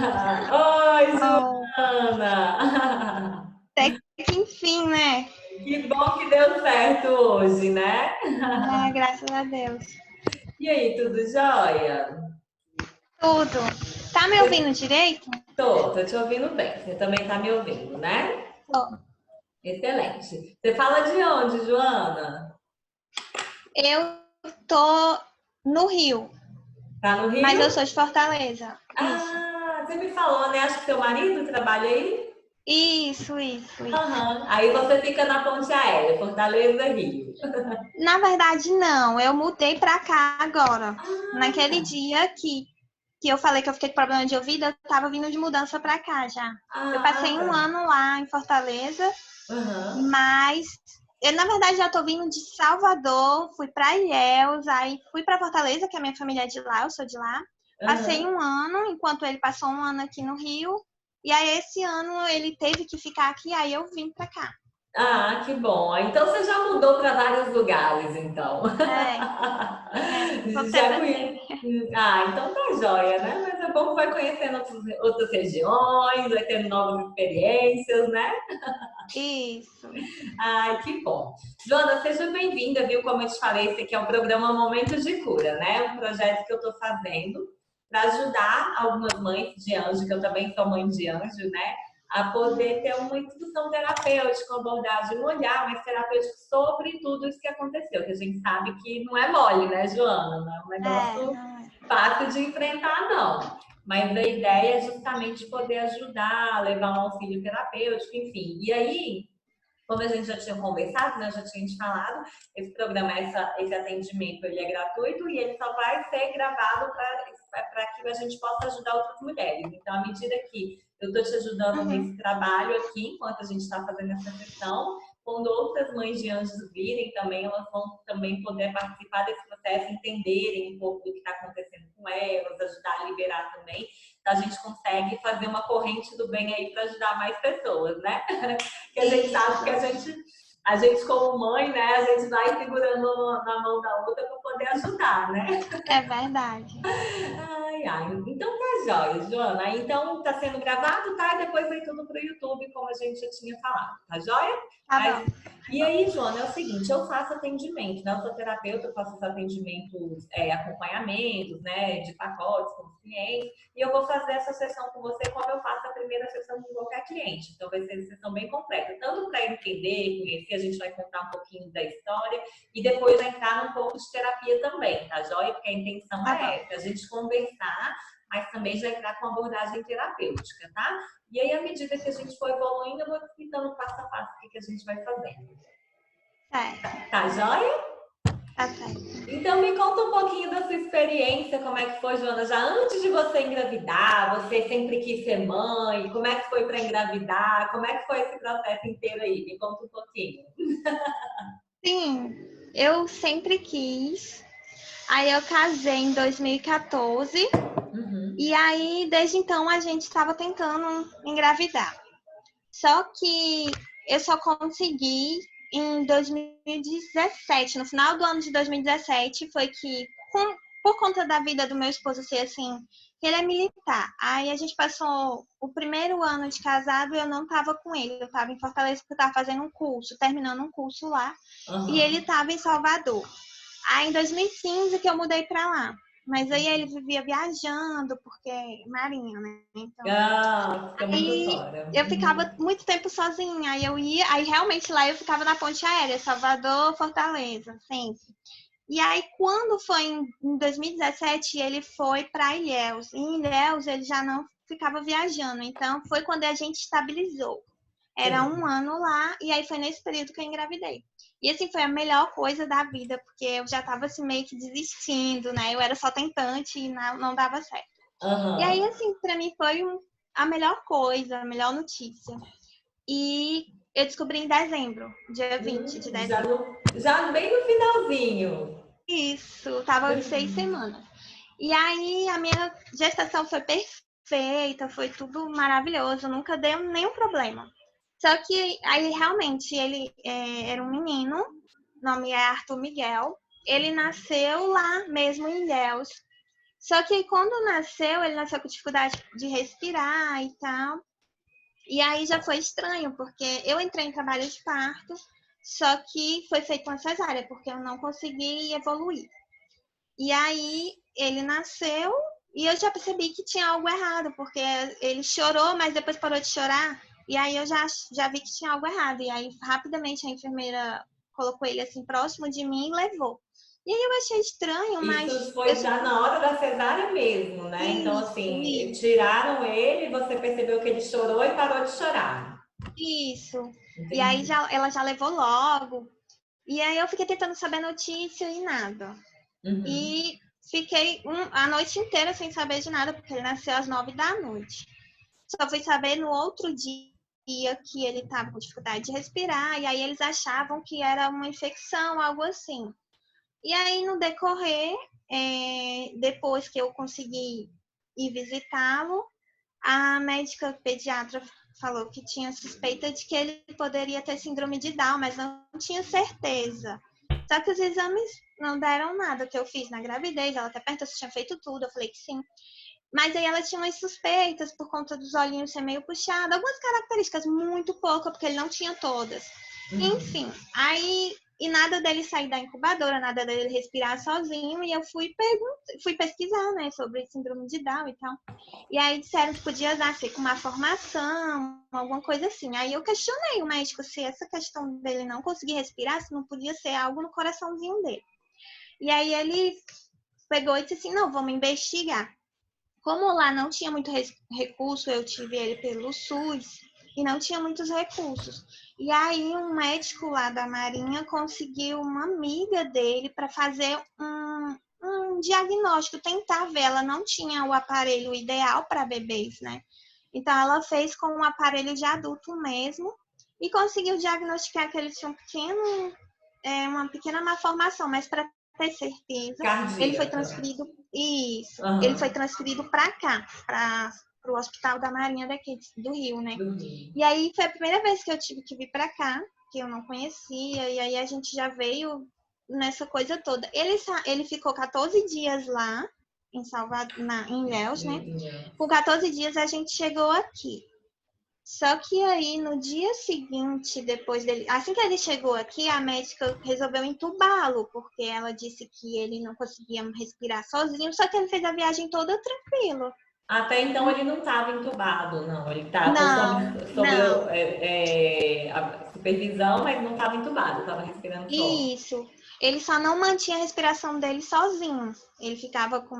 Oi, Oh, Joana! até que enfim, né? Que bom que deu certo hoje, né? Ah, graças a Deus. E aí, tudo jóia? Tudo. Tá me ouvindo direito? Tô te ouvindo bem. Você também tá me ouvindo, né? Tô. Excelente. Você fala de onde, Joana? Eu tô no Rio, Tá no mas eu Rio? sou de Fortaleza. Isso. Você me falou, né? Acho que seu marido trabalha aí? Isso. Aham. Aí você fica na ponte aérea, Fortaleza, Rio. Na verdade, não. Eu mudei pra cá agora. Ah, Naquele dia que eu falei que eu fiquei com problema de ouvido, eu tava vindo de mudança pra cá já. Eu passei tá. um ano lá em Fortaleza. Aham. Mas eu, na verdade, já tô vindo de Salvador, fui para Ilhéus, aí fui para Fortaleza, que a minha família é de lá, eu sou de lá. Passei Aham. um ano, enquanto ele passou um ano aqui no Rio. E aí, esse ano, ele teve que ficar aqui, aí eu vim para cá. Que bom. Então você já mudou para vários lugares, então. É, tô Já tentando. conhe... então tá joia, né? Mas é bom que vai conhecendo outras regiões, vai tendo novas experiências, né? Isso. Ai, que bom. Joana, seja bem-vinda, viu? Como eu te falei, esse aqui é o programa Momentos de Cura, né? Um projeto que eu estou fazendo para ajudar algumas mães de anjo, que eu também sou mãe de anjo, né? A poder ter uma instrução terapêutica, uma abordagem, um olhar mais terapêutico sobre tudo isso que aconteceu, que a gente sabe que não é mole, né, Joana? Não é um negócio Não é. fácil de enfrentar, não. Mas a ideia é justamente poder ajudar, levar um auxílio terapêutico, enfim. E aí, como a gente já tinha conversado, né, já tinha te falado, esse programa, esse atendimento, ele é gratuito e ele só vai ser gravado para que a gente possa ajudar outras mulheres. Então, à medida que eu estou te ajudando Uhum. nesse trabalho aqui, enquanto a gente está fazendo essa sessão, quando outras mães de anjos virem também, elas vão também poder participar desse processo, entenderem um pouco do que está acontecendo com elas, ajudar a liberar também. Então, a gente consegue fazer uma corrente do bem aí para ajudar mais pessoas, né? Que a gente sabe que Isso. a gente como mãe, né, a gente vai segurando na mão da outra para poder ajudar, né? É verdade. Então tá jóia, Joana. Então tá sendo gravado, tá? E depois vai tudo pro YouTube, como a gente já tinha falado, tá jóia? Tá Mas, bom. e aí, Joana, é o seguinte, eu faço atendimento, né? Eu sou terapeuta, eu faço os atendimentos, acompanhamentos, né, de pacotes com os clientes, e eu vou fazer essa sessão com você como eu faço a primeira sessão com qualquer cliente. Então vai ser uma sessão bem completa, tanto para entender, conhecer, a gente vai contar um pouquinho da história, e depois entrar num pouco de terapia também, tá joia? Porque a intenção Tá é bom. essa, a gente conversar, mas também já entrar com abordagem terapêutica, tá? E aí, à medida que a gente for evoluindo, eu vou explicando passo a passo o que a gente vai fazendo. Certo. Tá joia? Tá certo. Então me conta um pouquinho da sua experiência, como é que foi, Joana? Já antes de você engravidar, você sempre quis ser mãe, como é que foi para engravidar? Como é que foi esse processo inteiro aí? Me conta um pouquinho. Sim, eu sempre quis. Aí eu casei em 2014 Uhum. e aí desde então a gente estava tentando engravidar. Só que eu só consegui em 2017, no final do ano de 2017, foi que por conta da vida do meu esposo ser assim, ele é militar. Aí a gente passou o primeiro ano de casado e eu não estava com ele. Eu estava em Fortaleza porque eu estava fazendo um curso, terminando um curso lá, e ele Uhum. estava em Salvador. Aí em 2015 que eu mudei para lá. Mas aí ele vivia viajando, porque é marinha, né? Então, Fica muito aí fora. eu ficava Uhum. muito tempo sozinha. Aí eu ia, aí realmente lá eu ficava na ponte aérea, Salvador, Fortaleza, sempre. E aí quando foi em 2017, ele foi para Ilhéus. Em Ilhéus ele já não ficava viajando. Então foi quando a gente estabilizou. Era um Sim. ano lá, e aí foi nesse período que eu engravidei. E assim, foi a melhor coisa da vida, porque eu já tava assim meio que desistindo, né? Eu era só tentante e não dava certo. E aí, Uhum. assim, pra mim foi a melhor coisa, a melhor notícia. E eu descobri em dezembro, dia 20 de Já, dezembro. no, já bem no finalzinho. Isso, tava 6 semanas. E aí a minha gestação foi perfeita, foi tudo maravilhoso, nunca deu nenhum problema. Só que aí realmente ele era um menino, nome é Arthur Miguel. Ele nasceu lá mesmo em Ilhéus. Só que quando nasceu, ele nasceu com dificuldade de respirar e tal. E aí já foi estranho, porque eu entrei em trabalho de parto, só que foi feita uma cesárea, porque eu não consegui evoluir. E aí ele nasceu e eu já percebi que tinha algo errado, porque ele chorou, mas depois parou de chorar. E aí eu já vi que tinha algo errado. E aí rapidamente a enfermeira colocou ele assim próximo de mim e levou. E aí eu achei estranho, Isso mas foi já na hora da cesárea mesmo, né? Então, isso, assim, isso, tiraram ele, você percebeu que ele chorou e parou de chorar. isso. E aí Entendi. ela já levou logo. E aí eu fiquei tentando saber notícia e nada. Uhum. E fiquei a noite inteira sem saber de nada, porque ele nasceu às 9 da noite. Só fui saber no outro dia que ele estava com dificuldade de respirar, e aí eles achavam que era uma infecção, algo assim. E aí, no decorrer, depois que eu consegui ir visitá-lo, a médica pediatra falou que tinha suspeita de que ele poderia ter síndrome de Down, mas não tinha certeza. Só que os exames não deram nada. O que eu fiz na gravidez, ela até perguntou se tinha feito tudo, eu falei que sim. Mas aí ela tinha umas suspeitas por conta dos olhinhos ser meio puxado, algumas características, muito pouco, porque ele não tinha todas. Uhum. Enfim, aí e nada dele sair da incubadora, nada dele respirar sozinho, e eu fui pesquisar, né, sobre síndrome de Down e tal. E aí disseram que podia nascer com uma formação, alguma coisa assim. Aí eu questionei o médico se essa questão dele não conseguir respirar, se não podia ser algo no coraçãozinho dele. E aí ele pegou e disse assim, não, vamos investigar. Como lá não tinha muito recurso, eu tive ele pelo SUS e não tinha muitos recursos. E aí um médico lá da Marinha conseguiu uma amiga dele para fazer um diagnóstico, tentar ver. Ela não tinha o aparelho ideal para bebês, né? Então ela fez com um aparelho de adulto mesmo e conseguiu diagnosticar que ele tinha uma pequena malformação, mas para ter certeza, ele foi Cardíaca. transferido, isso, ele foi Aham. transferido para cá, para o Hospital da Marinha daqui do Rio, né? Do Rio. E aí foi a primeira vez que eu tive que vir para cá, que eu não conhecia, e aí a gente já veio nessa coisa toda. Ele ficou 14 dias lá em Salvador, em Ilhéus, né? Com 14 dias a gente chegou aqui. Só que aí, no dia seguinte, depois dele, assim que ele chegou aqui, a médica resolveu entubá-lo, porque ela disse que ele não conseguia respirar sozinho, só que ele fez a viagem toda tranquilo. Até então ele não estava entubado, não. Ele estava Não, sobre não. a supervisão, mas não estava entubado, estava respirando só. Isso. Ele só não mantinha a respiração dele sozinho. Ele ficava com.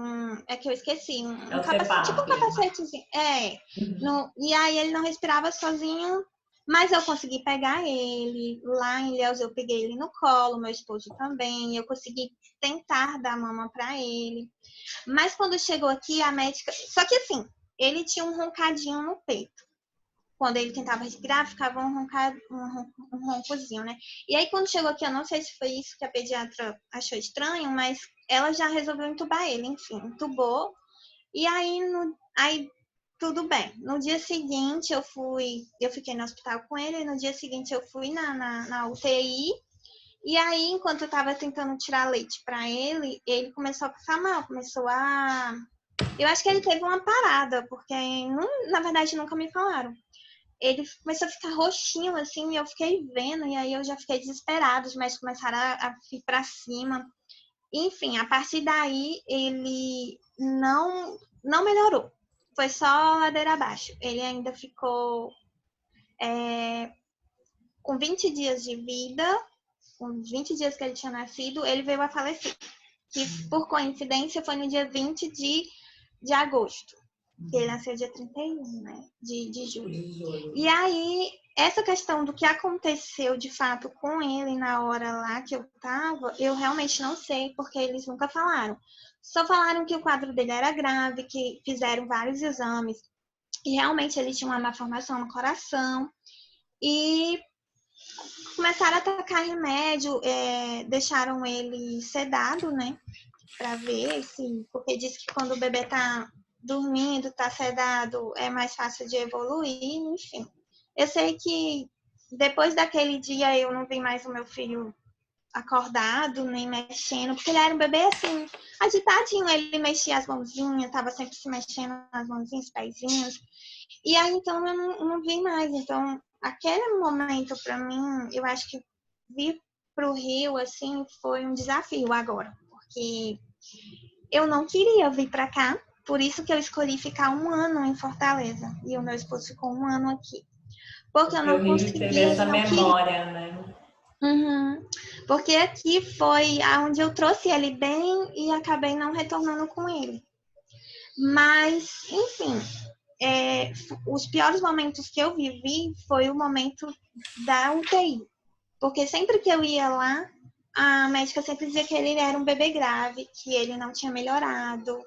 É que eu esqueci, É um o capacete, tipo um CPAP. capacetezinho. É. Uhum. No, e aí ele não respirava sozinho, mas eu consegui pegar ele. Lá em Ilhéus eu peguei ele no colo, meu esposo também. Eu consegui tentar dar mama para ele. Mas quando chegou aqui, a médica. Só que assim, ele tinha um roncadinho no peito. Quando ele tentava respirar, ficava um roncozinho, né? E aí, quando chegou aqui, eu não sei se foi isso que a pediatra achou estranho, mas ela já resolveu entubar ele, enfim, entubou. E aí tudo bem. No dia seguinte, eu fiquei no hospital com ele, e no dia seguinte eu fui na UTI. E aí, enquanto eu tava tentando tirar leite para ele começou a passar mal, começou a. Eu acho que ele teve uma parada, porque na verdade nunca me falaram. Ele começou a ficar roxinho, assim, e eu fiquei vendo, e aí eu já fiquei desesperada, os médicos começaram a ir pra cima. Enfim, a partir daí, ele não melhorou. Foi só ladeira abaixo. Ele ainda ficou com 20 dias de vida, com 20 dias que ele tinha nascido, ele veio a falecer. Que, por coincidência, foi no dia 20 de agosto. Que ele nasceu dia 31, né? De julho. De julho. E aí, essa questão do que aconteceu de fato com ele na hora lá que eu tava, eu realmente não sei, porque eles nunca falaram. Só falaram que o quadro dele era grave, que fizeram vários exames, e realmente ele tinha uma malformação no coração. E começaram a atacar remédio, deixaram ele sedado, né? Pra ver se. Porque diz que quando o bebê tá dormindo, tá sedado, é mais fácil de evoluir, enfim. Eu sei que depois daquele dia eu não vi mais o meu filho acordado, nem mexendo, porque ele era um bebê assim, agitadinho, ele mexia as mãozinhas, tava sempre se mexendo as mãozinhas, os pezinhos. E aí, então, eu não vi mais. Então, aquele momento, para mim, eu acho que vir para o Rio, assim, foi um desafio agora. Porque eu não queria vir para cá, por isso que eu escolhi ficar 1 ano em Fortaleza. E o meu esposo ficou 1 ano aqui. Porque eu Porque o não Rio teve conseguia essa e não queria. memória, né? Uhum. Porque aqui foi onde eu trouxe ele bem e acabei não retornando com ele. Mas, enfim, os piores momentos que eu vivi foi o momento da UTI. Porque sempre que eu ia lá, a médica sempre dizia que ele era um bebê grave, que ele não tinha melhorado.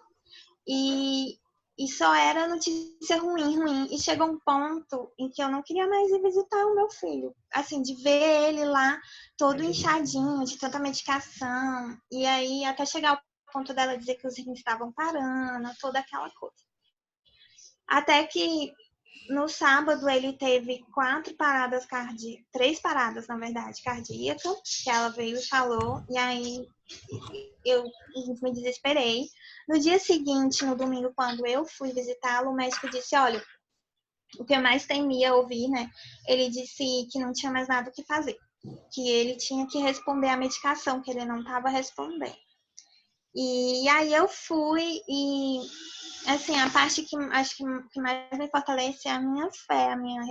E, e só era notícia ruim, ruim. E chegou um ponto em que eu não queria mais ir visitar o meu filho. Assim, de ver ele lá todo inchadinho, de tanta medicação. E aí, até chegar ao ponto dela dizer que os rins estavam parando, toda aquela coisa. Até que no sábado ele teve 3 paradas, na verdade, cardíacas, que ela veio e falou, e aí eu me desesperei. No dia seguinte, no domingo, quando eu fui visitá-lo, o médico disse, olha, o que eu mais temia ouvir, né? Ele disse que não tinha mais nada o que fazer, que ele tinha que responder à medicação, que ele não estava respondendo. E aí eu fui e, assim, a parte que acho que mais me fortalece é a minha fé, a minha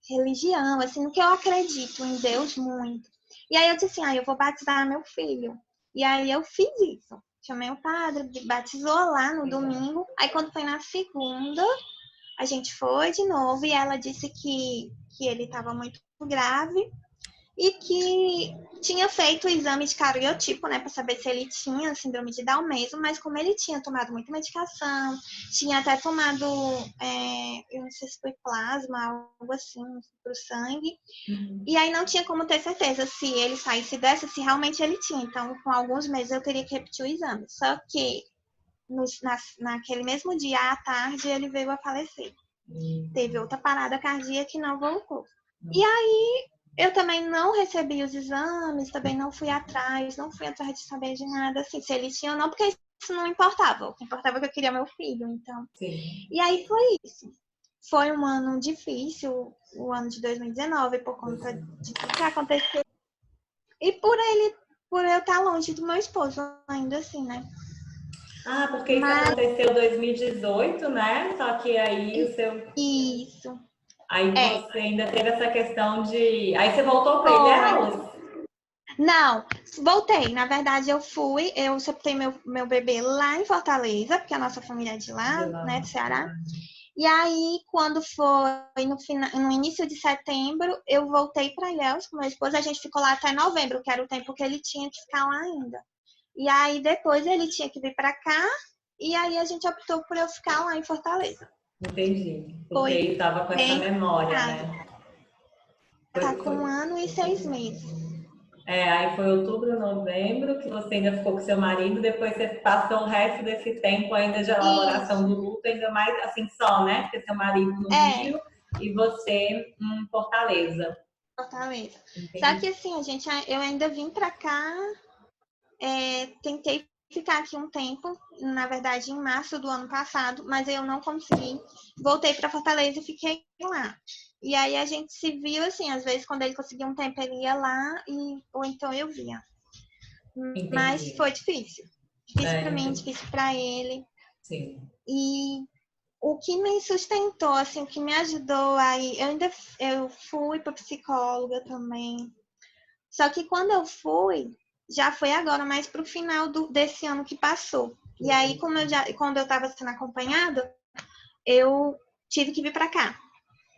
religião, assim, no que eu acredito em Deus muito. E aí eu disse assim, eu vou batizar meu filho. E aí eu fiz isso. Chamei o padre, batizou lá no domingo. Aí quando foi na segunda, a gente foi de novo e ela disse que ele estava muito grave e que tinha feito o exame de cariotipo, né, para saber se ele tinha síndrome de Down mesmo, mas como ele tinha tomado muita medicação, tinha até tomado, eu não sei se foi plasma, algo assim, pro sangue, e aí não tinha como ter certeza se ele saísse dessa, se realmente ele tinha. Então, com alguns meses eu teria que repetir o exame. Só que naquele mesmo dia, à tarde, ele veio a falecer. Teve outra parada cardíaca que não voltou. E aí, eu também não recebi os exames, também não fui atrás de saber de nada, assim, se ele tinha ou não, porque isso não importava. O que importava é que eu queria meu filho, então. Sim. E aí foi isso. Foi um ano difícil, o ano de 2019, por conta de tudo que aconteceu. E por eu estar longe do meu esposo, ainda assim, né? Ah, porque isso Mas aconteceu em 2018, né? Só que aí o seu. isso. Aí É, você ainda teve essa questão de. Aí você voltou para foi. Ilhéus? Não, voltei. Na verdade, eu sepultei meu bebê lá em Fortaleza, porque a nossa família é de De lá, lá. né, do Ceará. E aí, quando foi no início de setembro, eu voltei para Ilhéus com meu esposo. A gente ficou lá até novembro, que era o tempo que ele tinha que ficar lá ainda. E aí, depois ele tinha que vir para cá. E aí, a gente optou por eu ficar lá em Fortaleza. Entendi. Porque Foi ele estava com essa bem memória, complicado. né? Tá Foi, com foi. 1 ano e 6 meses. Aí foi outubro, novembro, que você ainda ficou com seu marido, depois você passou o resto desse tempo ainda de elaboração do Isso. luto, ainda mais assim só, né? Porque seu marido no É, Rio e você em Fortaleza. Fortaleza. Só que Entendi. assim, eu ainda vim pra cá, tentei ficar aqui um tempo, na verdade em março do ano passado, mas eu não consegui. Voltei para Fortaleza e fiquei lá. E aí a gente se viu assim, às vezes quando ele conseguia um tempo ele ia lá ou então eu vinha. Mas Entendi. foi difícil. Difícil para mim, Entendi. difícil para ele. Sim. E o que me sustentou, assim, o que me ajudou aí, eu fui para psicóloga também. Só que quando eu fui, já foi agora, mais pro final desse ano que passou. E aí, quando eu estava sendo acompanhada, eu tive que vir para cá,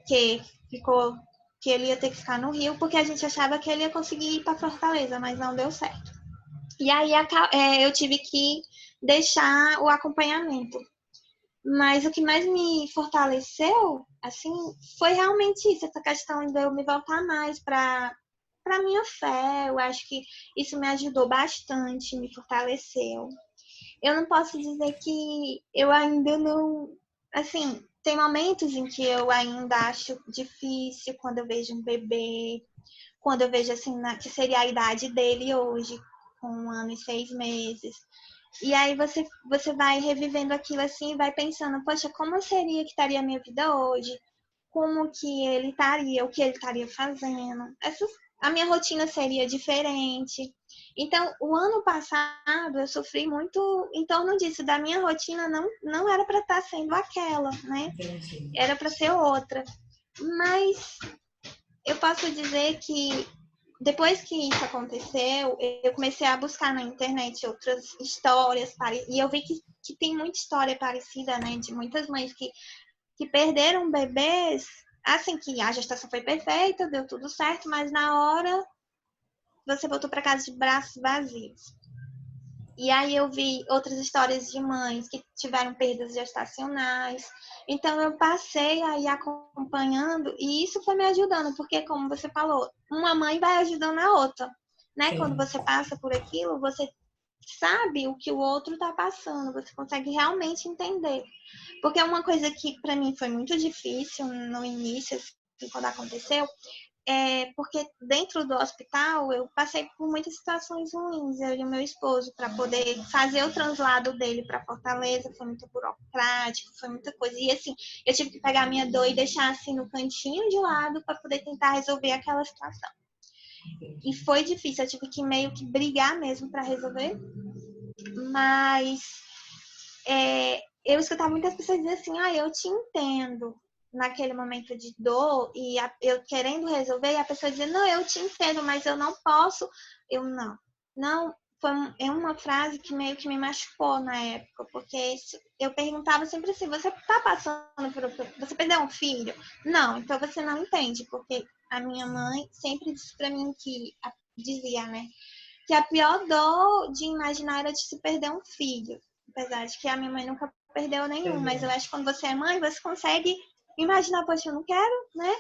que ficou que ele ia ter que ficar no Rio, porque a gente achava que ele ia conseguir ir para Fortaleza, mas não deu certo. E aí eu tive que deixar o acompanhamento. Mas o que mais me fortaleceu, assim, foi realmente isso, essa questão de eu me voltar mais para minha fé. Eu acho que isso me ajudou bastante, me fortaleceu. Eu não posso dizer que eu ainda não, assim, tem momentos em que eu ainda acho difícil quando eu vejo um bebê, quando eu vejo assim, que seria a idade dele hoje, com 1 ano e 6 meses. E aí você vai revivendo aquilo assim e vai pensando, poxa, como seria que estaria a minha vida hoje? Como que ele estaria, o que ele estaria fazendo? A minha rotina seria diferente. Então, o ano passado eu sofri muito em torno disso, da minha rotina não era para estar sendo aquela, né? Entendi. Era para ser outra. Mas eu posso dizer que depois que isso aconteceu, eu comecei a buscar na internet outras histórias, e eu vi que tem muita história parecida, né? De muitas mães que perderam bebês, assim, que a gestação foi perfeita, deu tudo certo, mas na hora você voltou para casa de braços vazios. E aí eu vi outras histórias de mães que tiveram perdas gestacionais. Então eu passei aí acompanhando e isso foi me ajudando, porque como você falou, uma mãe vai ajudando a outra, né? Sim. Quando você passa por aquilo, você sabe o que o outro está passando, você consegue realmente entender. Porque uma coisa que para mim foi muito difícil no início, assim, quando aconteceu, porque dentro do hospital eu passei por muitas situações ruins, eu e o meu esposo, para poder fazer o translado dele para Fortaleza, foi muito burocrático, foi muita coisa. E assim, eu tive que pegar a minha dor e deixar assim no cantinho de lado para poder tentar resolver aquela situação. E foi difícil, eu tive que meio que brigar mesmo para resolver, mas eu escutava muitas pessoas dizer assim, eu te entendo, naquele momento de dor, e eu querendo resolver, e a pessoa dizia, não, eu te entendo, mas eu não posso. Eu, não, é uma frase que meio que me machucou na época, porque eu perguntava sempre assim, você tá passando você perdeu um filho? Não, então você não entende, porque a minha mãe sempre disse pra mim dizia, né, que a pior dor de imaginar era de se perder um filho, apesar de que a minha mãe nunca perdeu nenhum, mas eu acho que quando você é mãe, você consegue imaginar, poxa, eu não quero, né?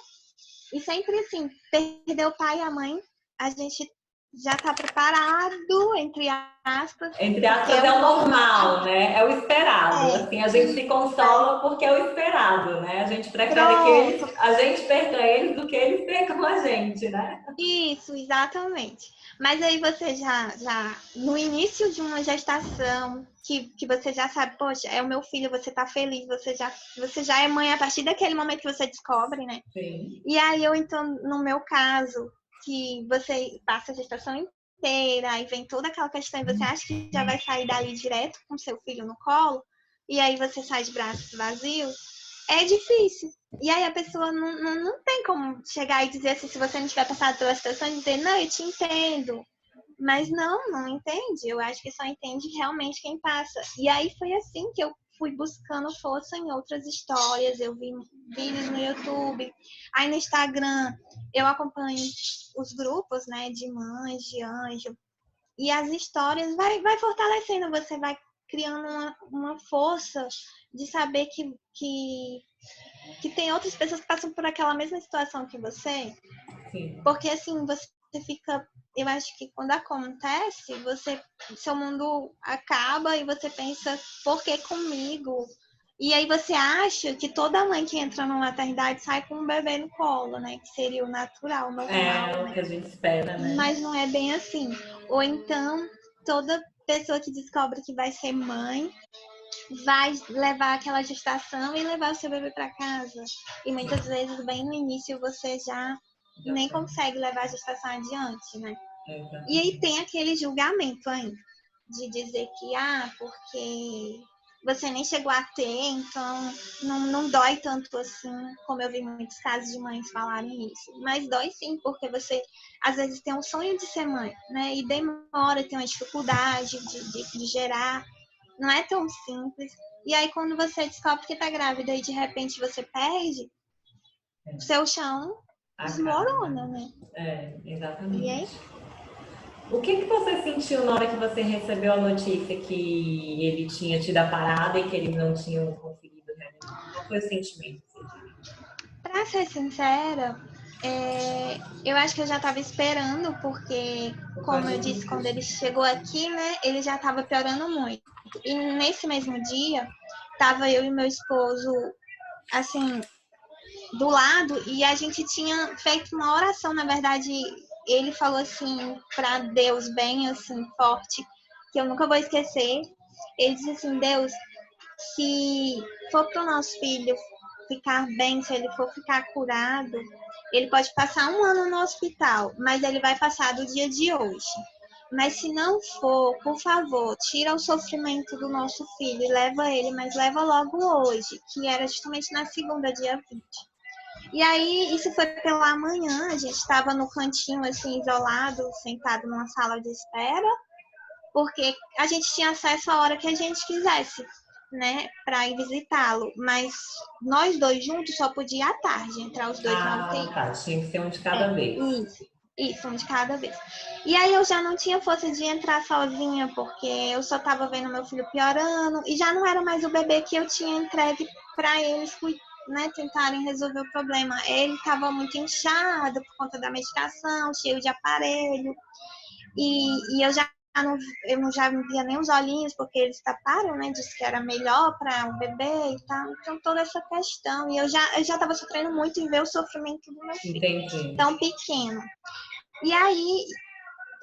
E sempre assim, perder o pai e a mãe, a gente já tá preparado, entre aspas. Entre aspas, é o normal, né? É o esperado. Assim, a gente se consola porque é o esperado, né? A gente prefere que a gente perca eles do que eles percam a gente, né? Isso, exatamente. Mas aí você já no início de uma gestação, que você já sabe, poxa, é o meu filho, você tá feliz, você já é mãe a partir daquele momento que você descobre, né? Sim. E aí então, no meu caso, que você passa a gestação inteira, e vem toda aquela questão, e você acha que já vai sair dali direto com seu filho no colo, e aí você sai de braços vazios, é difícil. E aí a pessoa não tem como chegar e dizer assim, se você não tiver passado pela situação, dizer, não, eu te entendo. Mas não entende. Eu acho que só entende realmente quem passa. E aí foi assim que eu fui buscando força em outras histórias. Eu vi vídeos no YouTube. Aí no Instagram eu acompanho os grupos, né, de mães, de anjo. E as histórias vai fortalecendo, você vai criando uma força de saber que tem outras pessoas que passam por aquela mesma situação que você. Sim. Porque assim, você fica, eu acho que quando acontece, seu mundo acaba e você pensa, por que comigo? E aí você acha que toda mãe que entra numa maternidade sai com um bebê no colo, né? Que seria o natural, o normal, É o né? que a gente espera, né? Mas não é bem assim. Ou então, toda pessoa que descobre que vai ser mãe vai levar aquela gestação e levar o seu bebê para casa. E muitas vezes, bem no início, você já nem consegue levar a gestação adiante, né? E aí tem aquele julgamento ainda, de dizer que, porque você nem chegou a ter, então não dói tanto assim, como eu vi muitos casos de mães falarem isso. Mas dói sim, porque você às vezes tem um sonho de ser mãe, né? E demora, tem uma dificuldade de gerar. Não é tão simples. E aí, quando você descobre que tá grávida e de repente você perde, seu chão desmorona, né? Exatamente. E aí? O que você sentiu na hora que você recebeu a notícia que ele tinha tido a parada e que eles não tinham conseguido realizar? Qual foi o sentimento? Pra ser sincera, eu acho que eu já tava esperando, porque, como eu disse, quando ele chegou aqui, né, ele já tava piorando muito. E nesse mesmo dia, tava eu e meu esposo, assim, do lado e a gente tinha feito uma oração, na verdade, ele falou assim para Deus bem assim forte, que eu nunca vou esquecer. Ele disse assim: Deus, se for para o nosso filho ficar bem, se ele for ficar curado, ele pode passar 1 ano no hospital, mas ele vai passar do dia de hoje. Mas se não for, por favor, tira o sofrimento do nosso filho e leva ele, mas leva logo hoje, que era justamente na segunda, dia 20. E aí, isso foi pela manhã, a gente estava no cantinho, assim, isolado, sentado numa sala de espera, porque a gente tinha acesso a hora que a gente quisesse, né, para ir visitá-lo. Mas nós dois juntos só podia à tarde, entrar os dois na Ah, UTI. tá. Tinha que ser um de cada vez. Isso, um de cada vez. E aí eu já não tinha força de entrar sozinha, porque eu só estava vendo meu filho piorando, e já não era mais o bebê que eu tinha entregue para eles, né, tentarem resolver o problema. Ele estava muito inchado por conta da medicação, cheio de aparelho, e eu já não via nem os olhinhos, porque eles taparam, né? Disse que era melhor para o bebê e tal. Então, toda essa questão. E eu já estava sofrendo muito em ver o sofrimento do meu filho, Entendi. tão pequeno. E aí,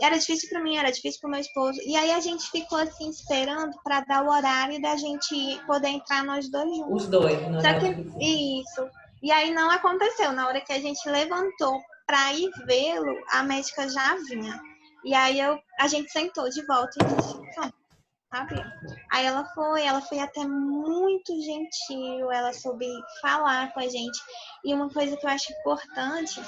era difícil para mim, era difícil para o meu esposo. E aí, a gente ficou assim, esperando para dar o horário da gente poder entrar nós dois juntos. Os dois, no Só horário que, de visita. isso. E aí, não aconteceu. Na hora que a gente levantou para ir vê-lo, a médica já vinha. E aí, a gente sentou de volta e disse: pronto, sabe? Aí ela foi até muito gentil, ela soube falar com a gente. E uma coisa que eu acho importante,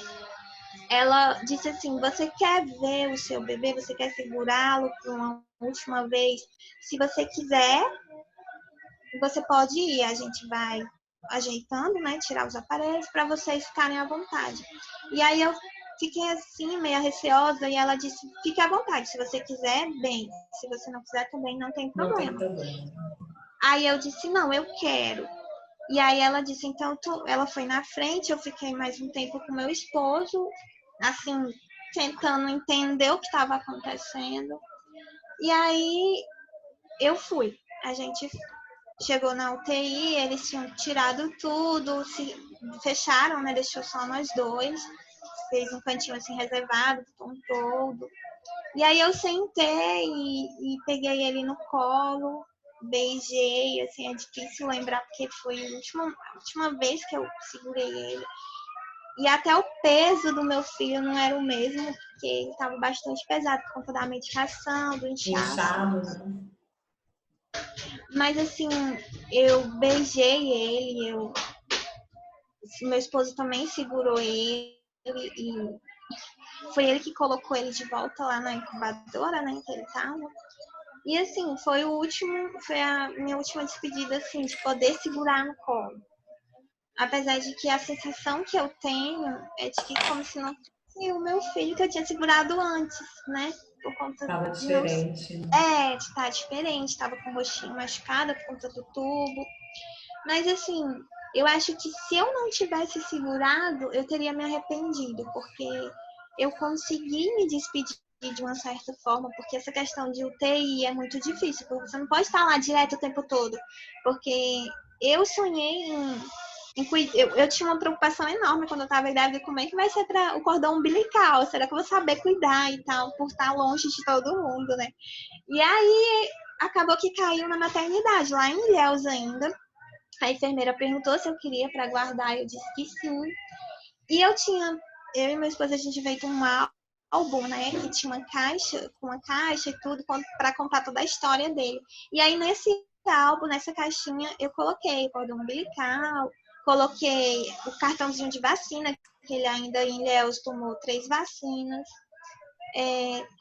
ela disse assim: você quer ver o seu bebê? Você quer segurá-lo por uma última vez? Se você quiser, você pode ir. A gente vai ajeitando, né? Tirar os aparelhos para vocês ficarem à vontade. E aí eu fiquei assim, meio receosa, e ela disse: fique à vontade. Se você quiser, bem. Se você não quiser, também não tem Não tem problema. problema. Aí eu disse: não, eu quero. E aí ela disse: então, ela foi na frente, eu fiquei mais um tempo com meu esposo, assim, tentando entender o que estava acontecendo. E aí eu fui. A gente chegou na UTI, eles tinham tirado tudo, se fecharam, né? Deixou só nós dois. Fez um cantinho assim reservado, um todo. E aí eu sentei e peguei ele no colo, beijei, assim, é difícil lembrar porque foi a última vez que eu segurei ele. E até o peso do meu filho não era o mesmo, porque ele estava bastante pesado por conta da medicação, do inchaço. Inchado, né? Mas assim, eu beijei ele, meu esposo também segurou ele e foi ele que colocou ele de volta lá na incubadora, né, que ele estava. E assim, foi a minha última despedida, assim, de poder segurar no colo. Apesar de que a sensação que eu tenho é de que como se não fosse o meu filho que eu tinha segurado antes, né? Por conta Tava de não... diferente. de estar diferente, tava com o rostinho machucado por conta do tubo. Mas assim, eu acho que se eu não tivesse segurado, eu teria me arrependido, porque eu consegui me despedir de uma certa forma, porque essa questão de UTI é muito difícil, porque você não pode estar lá direto o tempo todo, porque eu sonhei eu tinha uma preocupação enorme quando eu estava grávida, como é que vai ser para o cordão umbilical, será que eu vou saber cuidar e tal, por estar longe de todo mundo, né? E aí, acabou que caiu na maternidade, lá em Ilhéus ainda. A enfermeira perguntou se eu queria para guardar, eu disse que sim. E eu e meu esposo, a gente veio com um álbum, né, que tinha uma caixa e tudo, para contar toda a história dele. E aí, nesse álbum, nessa caixinha, eu coloquei o cordão umbilical, coloquei o cartãozinho de vacina, que ele ainda em Ilhéus tomou 3 vacinas.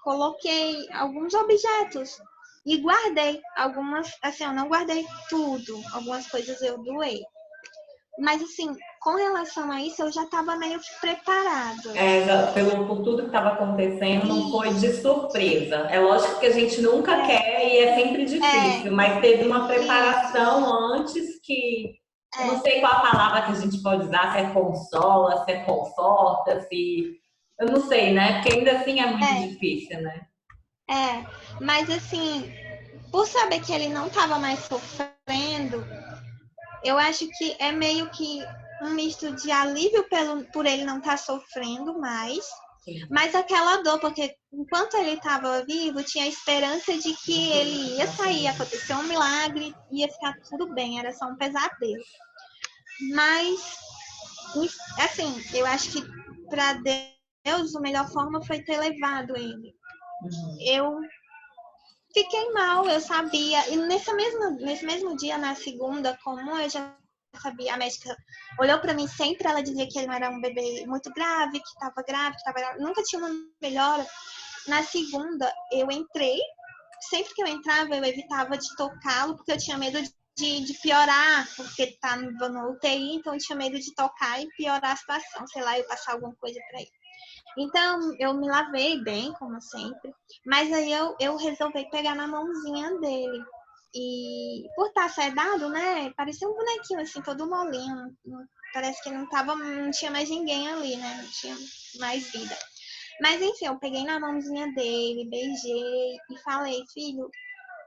Coloquei alguns objetos e guardei algumas, assim, eu não guardei tudo, algumas coisas eu doei. Mas assim, com relação a isso, eu já estava meio que preparada. Por tudo que estava acontecendo, não foi de surpresa. É lógico que a gente nunca quer e é sempre difícil, mas teve uma preparação antes que eu não sei qual a palavra que a gente pode usar, se é consola, se é conforta, se. Eu não sei, né? Porque ainda assim é muito difícil, né? Mas assim, por saber que ele não estava mais sofrendo, eu acho que é meio que um misto de alívio por ele não estar sofrendo mais, Sim. mas aquela dor, porque enquanto ele estava vivo, tinha a esperança de que ele ia sair, ia acontecer um milagre, ia ficar tudo bem, era só um pesadelo. Mas, assim, eu acho que para Deus, a melhor forma foi ter levado ele. Eu fiquei mal, eu sabia. E nesse mesmo dia, na segunda, como eu já sabia, a médica olhou para mim sempre, ela dizia que ele não era um bebê muito grave, que estava grave, nunca tinha uma melhora. Na segunda, eu entrei, sempre que eu entrava, eu evitava de tocá-lo, porque eu tinha medo de piorar, porque estava no UTI, então eu tinha medo de tocar e piorar a situação, sei lá, eu passar alguma coisa para ele. Então, eu me lavei bem, como sempre, mas aí eu resolvi pegar na mãozinha dele. E por estar sedado, né, parecia um bonequinho, assim, todo molinho. Parece que não tinha mais ninguém ali, né, não tinha mais vida. Mas, enfim, eu peguei na mãozinha dele, beijei e falei, filho,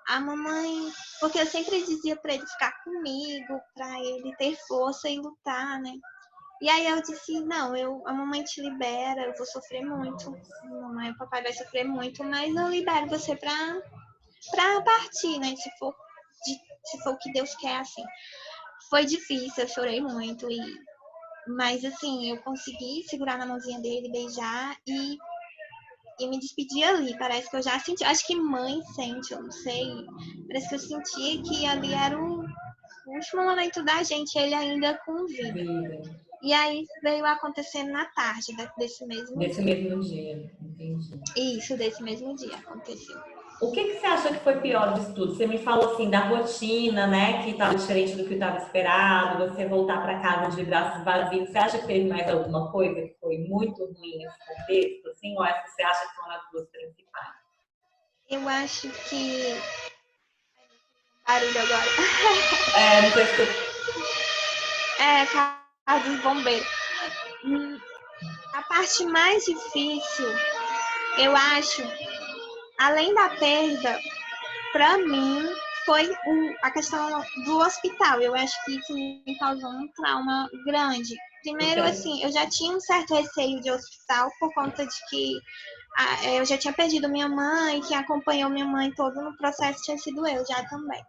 a mamãe... Porque eu sempre dizia para ele ficar comigo, para ele ter força e lutar, né. E aí eu disse, não, a mamãe te libera, eu vou sofrer muito, a mamãe e o papai vai sofrer muito, mas eu libero você pra partir, né? Se for o que Deus quer, assim. Foi difícil, eu chorei muito, mas assim, eu consegui segurar na mãozinha dele, beijar e me despedir ali. Parece que eu já senti, acho que mãe sente, eu não sei. Parece que eu senti que ali era o último momento da gente, ele ainda com vida. E aí veio acontecendo na tarde desse mesmo dia, entendi. Isso, desse mesmo dia aconteceu. O que você acha que foi pior disso tudo? Você me falou assim da rotina, né? Que estava diferente do que estava esperado, você voltar para casa de braços vazios. Você acha que teve mais alguma coisa que foi muito ruim nesse contexto, assim? Ou essa você acha que foram as duas principais? Eu acho que. Barulho agora. Não sei se... Carro dos bombeiros. A parte mais difícil, eu acho, além da perda, para mim, foi a questão do hospital. Eu acho que isso me causou um trauma grande. Primeiro, assim, eu já tinha um certo receio de hospital por conta de que eu já tinha perdido minha mãe, quem acompanhou minha mãe todo no processo tinha sido eu já também.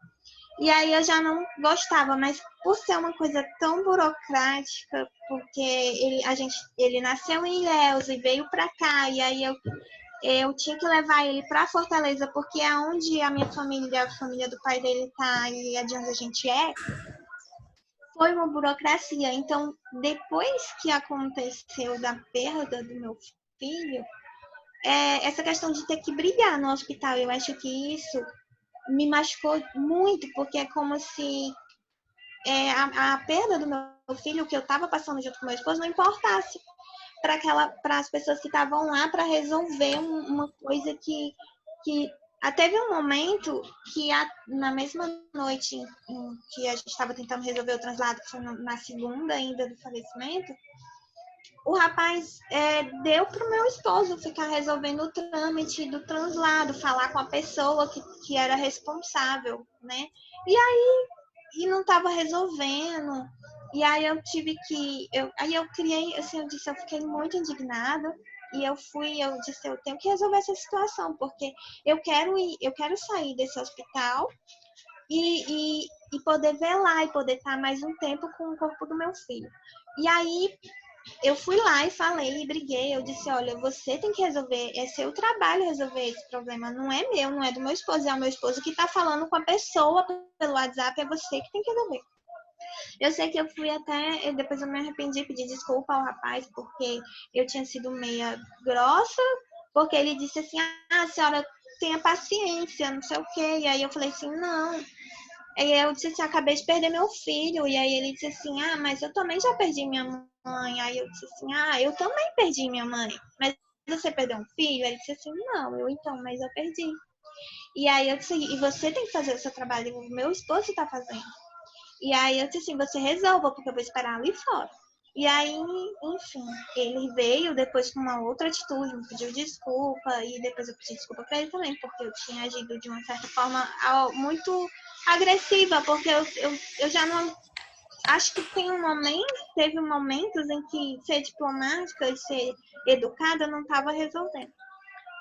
E aí eu já não gostava, mas por ser uma coisa tão burocrática, porque ele nasceu em Ilhéus e veio para cá, e aí eu tinha que levar ele para Fortaleza, porque é onde a minha família, a família do pai dele tá, e é de onde a gente é, foi uma burocracia. Então, depois que aconteceu da perda do meu filho, essa questão de ter que brigar no hospital, eu acho que isso me machucou muito, porque é como se a perda do meu filho, o que eu estava passando junto com meu esposo, não importasse para as pessoas que estavam lá para resolver uma coisa que teve um momento que na mesma noite em que a gente estava tentando resolver o translado, que foi na segunda ainda do falecimento, o rapaz deu para o meu esposo ficar resolvendo o trâmite do translado, falar com a pessoa que era responsável, né? E não estava resolvendo. E aí eu tive que. Aí eu criei, assim, eu fiquei muito indignada. E eu disse, eu tenho que resolver essa situação, porque eu quero sair desse hospital e poder velar e poder estar mais um tempo com o corpo do meu filho. E aí eu fui lá e falei e briguei. Eu disse, olha, você tem que resolver, é seu trabalho resolver esse problema, não é meu, não é do meu esposo, é o meu esposo que está falando com a pessoa pelo WhatsApp, é você que tem que resolver. Eu sei que eu fui até, depois eu me arrependi, pedi desculpa ao rapaz, porque eu tinha sido meia grossa, porque ele disse assim, a senhora tenha paciência, não sei o quê, e aí eu falei assim, não. Aí eu disse assim, acabei de perder meu filho. E aí ele disse assim, mas eu também já perdi minha mãe. Aí eu disse assim, eu também perdi minha mãe. Mas você perdeu um filho? Ele disse assim, não, mas eu perdi. E aí eu disse, e você tem que fazer o seu trabalho, o meu esposo está fazendo. E aí eu disse assim, você resolva, porque eu vou esperar ali fora. E aí, enfim, ele veio depois com uma outra atitude, me pediu desculpa, e depois eu pedi desculpa para ele também, porque eu tinha agido de uma certa forma muito agressiva, porque eu já não acho que teve momentos em que ser diplomática e ser educada não estava resolvendo.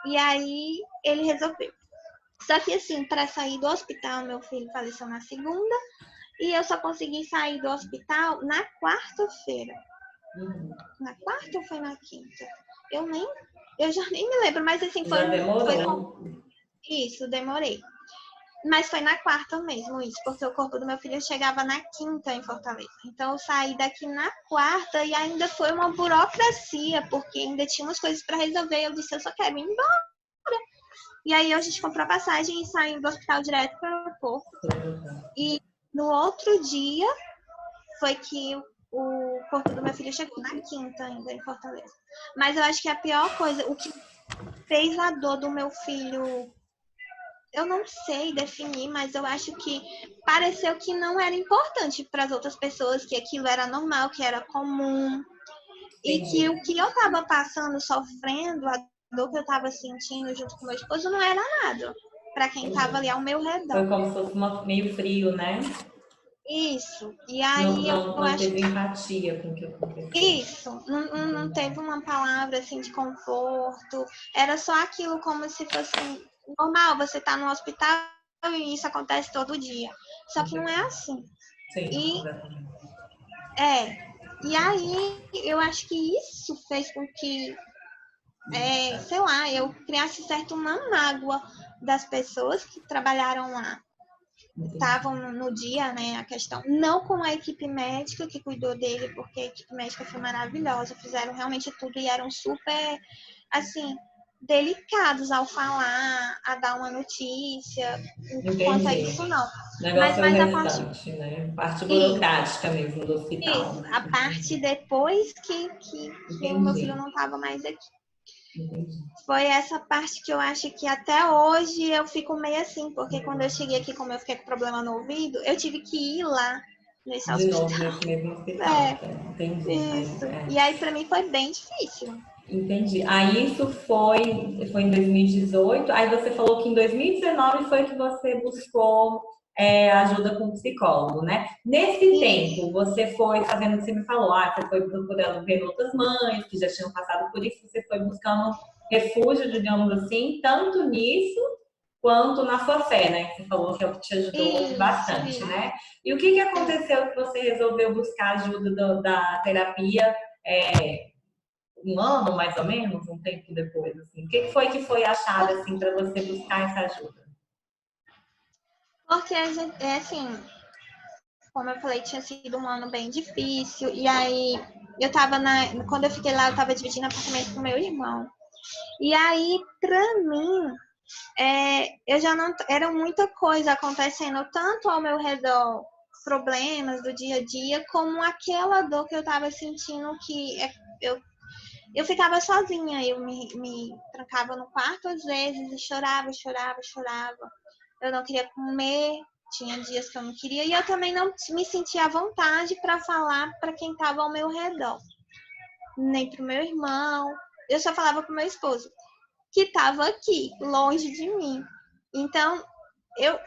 E aí ele resolveu. Só que assim, para sair do hospital, meu filho faleceu na segunda e eu só consegui sair do hospital na quarta-feira. Na quarta ou foi na quinta? Eu já nem me lembro, mas assim, Já demorou. Isso, demorei. Mas foi na quarta mesmo isso, porque o corpo do meu filho chegava na quinta em Fortaleza. Então eu saí daqui na quarta e ainda foi uma burocracia, porque ainda tinha umas coisas para resolver. Eu disse, eu só quero ir embora. E aí a gente comprou a passagem e saiu do hospital direto para o aeroporto. E no outro dia foi que o corpo do meu filho chegou na quinta ainda em Fortaleza. Mas eu acho que a pior coisa, o que fez a dor do meu filho, eu não sei definir, mas eu acho que pareceu que não era importante para as outras pessoas, que aquilo era normal, que era comum. E que o que eu estava passando, sofrendo, a dor que eu estava sentindo junto com meu esposo não era nada para quem estava ali ao meu redor. Foi como se fosse meio frio, né? Isso. E aí eu Não acho teve empatia com o que aconteceu. isso. Não teve uma palavra assim de conforto. Era só aquilo como se fosse normal. Você tá no hospital e isso acontece todo dia. Só que não é assim. Sim, E exatamente. E aí eu acho que isso fez com que, sei lá, eu criasse certo uma mágoa das pessoas que trabalharam lá. Estavam no dia, né, a questão, não com a equipe médica que cuidou dele, porque a equipe médica foi maravilhosa, fizeram realmente tudo e eram super, assim, delicados ao falar, a dar uma notícia, quanto a isso não. O negócio é o Mas a parte, restante, né? Parte isso, burocrática mesmo do hospital. a parte depois que o meu filho Entendi. não estava mais aqui. Entendi. Foi essa parte que eu acho que até hoje eu fico meio assim, porque quando eu cheguei aqui, como eu fiquei com problema no ouvido, eu tive que ir lá nesse De novo hospital. nesse mesmo hospital. Entendi. Isso. E aí para mim foi bem difícil. Entendi. Aí isso foi em 2018. Aí você falou que em 2019 foi que você buscou ajuda com psicólogo, né? Nesse tempo, você foi fazendo o que você me falou, você foi procurando ver outras mães que já tinham passado por isso, você foi buscando refúgio, digamos assim, tanto nisso quanto na sua fé, né? Que você falou que é o que te ajudou bastante, né? E o que aconteceu que você resolveu buscar ajuda da terapia? Um ano, mais ou menos, um tempo depois, assim. O que foi a chave, assim, para você buscar essa ajuda? Porque a gente, assim, como eu falei, tinha sido um ano bem difícil. E aí eu tava quando eu fiquei lá, eu tava dividindo apartamento com meu irmão. E aí, pra mim, eu já não. Era muita coisa acontecendo, tanto ao meu redor, problemas do dia a dia, como aquela dor que eu tava sentindo que eu ficava sozinha, eu me trancava no quarto às vezes e chorava, chorava, chorava. Eu não queria comer, tinha dias que eu não queria, e eu também não me sentia à vontade para falar para quem estava ao meu redor, nem para o meu irmão. Eu só falava para o meu esposo, que estava aqui, longe de mim. Então,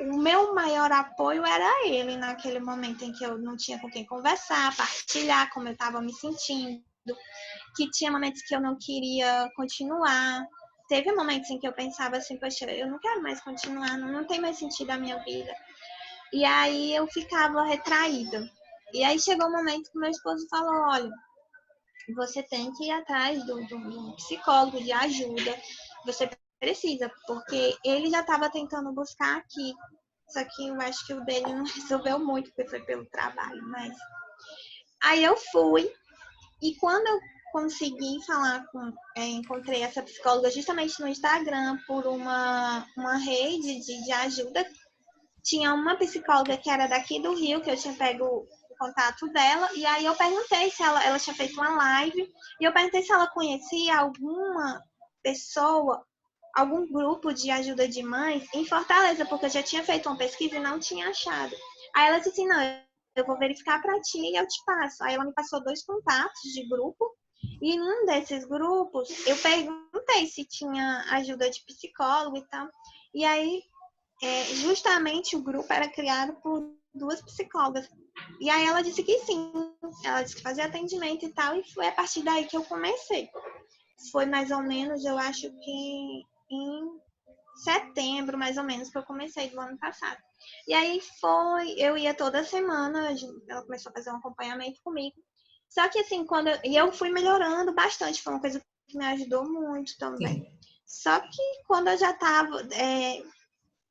o meu maior apoio era ele naquele momento em que eu não tinha com quem conversar, partilhar como eu estava me sentindo, que tinha momentos que eu não queria continuar. Teve momentos em que eu pensava assim, poxa, eu não quero mais continuar, não tem mais sentido a minha vida. E aí eu ficava retraída. E aí chegou um momento que meu esposo falou, olha, você tem que ir atrás de um psicólogo, de ajuda, você precisa, porque ele já estava tentando buscar aqui, só que eu acho que o dele não resolveu muito, porque foi pelo trabalho, mas... Aí eu fui, e quando eu consegui falar encontrei essa psicóloga justamente no Instagram, por uma rede de ajuda. Tinha uma psicóloga que era daqui do Rio, que eu tinha pego o contato dela, e aí eu perguntei se ela tinha feito uma live, e eu perguntei se ela conhecia alguma pessoa, algum grupo de ajuda de mães em Fortaleza, porque eu já tinha feito uma pesquisa e não tinha achado. Aí ela disse assim, não, eu vou verificar para ti e eu te passo. Aí ela me passou 2 contatos de grupo, e em um desses grupos eu perguntei se tinha ajuda de psicólogo e tal. E aí, justamente o grupo era criado por 2 psicólogas. E aí ela disse que sim, ela disse que fazia atendimento e tal, e foi a partir daí que eu comecei. Foi mais ou menos, eu acho que em setembro, mais ou menos, que eu comecei do ano passado. E aí eu ia toda semana, ela começou a fazer um acompanhamento comigo. Só que assim, e eu fui melhorando bastante, foi uma coisa que me ajudou muito também. Sim. Só que quando eu já estava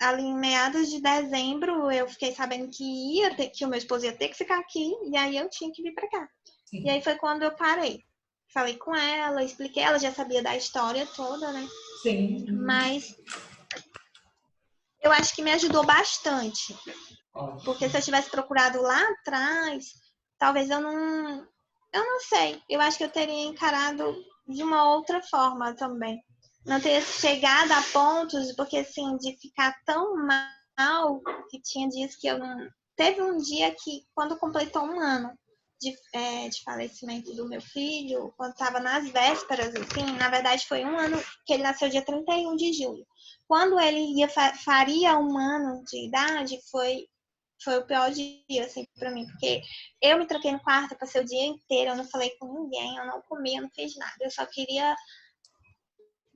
ali em meados de dezembro, eu fiquei sabendo que o meu esposo ia ter que ficar aqui, e aí eu tinha que vir para cá. Sim. E aí foi quando eu parei. Falei com ela, expliquei, ela já sabia da história toda, né? Sim. Mas eu acho que me ajudou bastante. Ótimo. Porque se eu tivesse procurado lá atrás, talvez eu não sei. Eu acho que eu teria encarado de uma outra forma também. Não teria chegado a pontos, porque assim, de ficar tão mal, que tinha dias que eu não. Teve um dia que, quando completou um ano de falecimento do meu filho, quando estava nas vésperas, assim, na verdade foi um ano, que ele nasceu dia 31 de julho. Quando ele faria um ano de idade, foi o pior dia, assim, pra mim, porque eu me tranquei no quarto, passei o dia inteiro, eu não falei com ninguém, eu não comi, eu não fiz nada, eu só queria.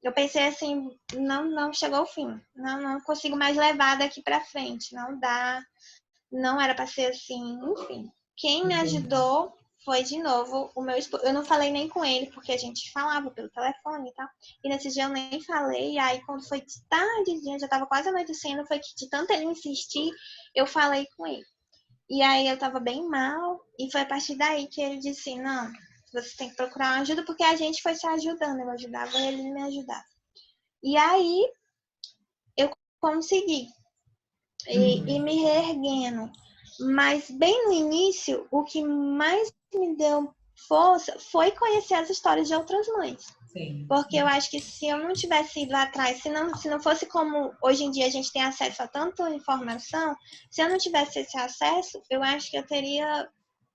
Eu pensei assim, não chegou ao fim, não consigo mais levar daqui pra frente, não dá, não era pra ser assim, enfim. Quem me ajudou foi, de novo, o meu esposo. Eu não falei nem com ele, porque a gente falava pelo telefone e tal. E nesse dia eu nem falei. E aí, quando foi de tardezinha, já tava quase anoitecendo, foi que de tanto ele insistir, eu falei com ele. E aí eu tava bem mal. E foi a partir daí que ele disse, não, você tem que procurar uma ajuda, porque a gente foi se ajudando. Eu ajudava ele, ele me ajudava. E aí eu consegui. E me reerguendo. Mas bem no início, o que mais me deu força foi conhecer as histórias de outras mães. Sim. Porque eu acho que se eu não tivesse ido lá atrás, se não fosse como hoje em dia a gente tem acesso a tanta informação, se eu não tivesse esse acesso, eu acho que eu teria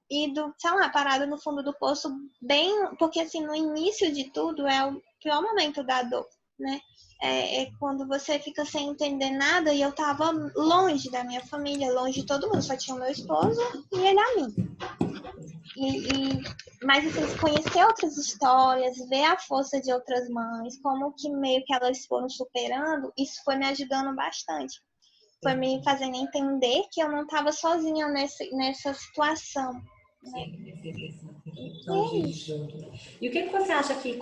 ido, sei lá, parado no fundo do poço bem. Porque assim, no início de tudo é o pior momento da dor, né? É quando você fica sem entender nada, e eu tava longe da minha família, longe de todo mundo, só tinha o meu esposo e ele a mim. Mas assim, conhecer outras histórias, ver a força de outras mães, como que meio que elas foram superando, isso foi me ajudando bastante. Foi me fazendo entender que eu não estava sozinha nessa situação. Né? Sim, e o que você acha que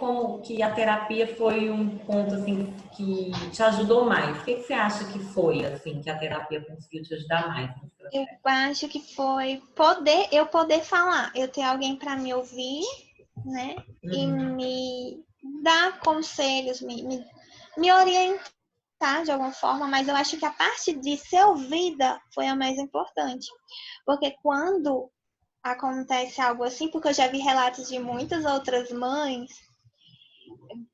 a terapia foi um ponto assim que te ajudou mais? O que você acha que foi assim que a terapia conseguiu te ajudar mais? Eu acho que foi eu poder falar, eu ter alguém para me ouvir, né? E me dar conselhos, me orientar de alguma forma, mas eu acho que a parte de ser ouvida foi a mais importante. Porque quando acontece algo assim, porque eu já vi relatos de muitas outras mães,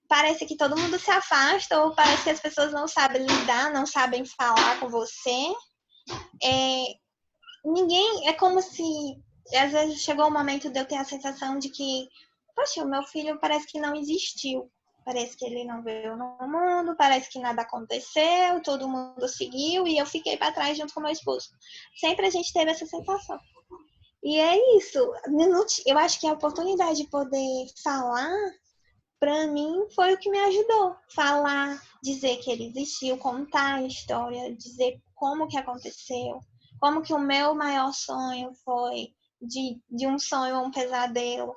parece que todo mundo se afasta, ou parece que as pessoas não sabem lidar, não sabem falar com você. Ninguém, é como se, às vezes chegou o momento de eu ter a sensação de que, poxa, o meu filho parece que não existiu. Parece que ele não veio no mundo, parece que nada aconteceu, todo mundo seguiu e eu fiquei para trás junto com meu esposo. Sempre a gente teve essa sensação. E é isso. Eu acho que a oportunidade de poder falar, para mim, foi o que me ajudou. Falar, dizer que ele existiu, contar a história, dizer como que aconteceu, como que o meu maior sonho foi de um sonho a um pesadelo.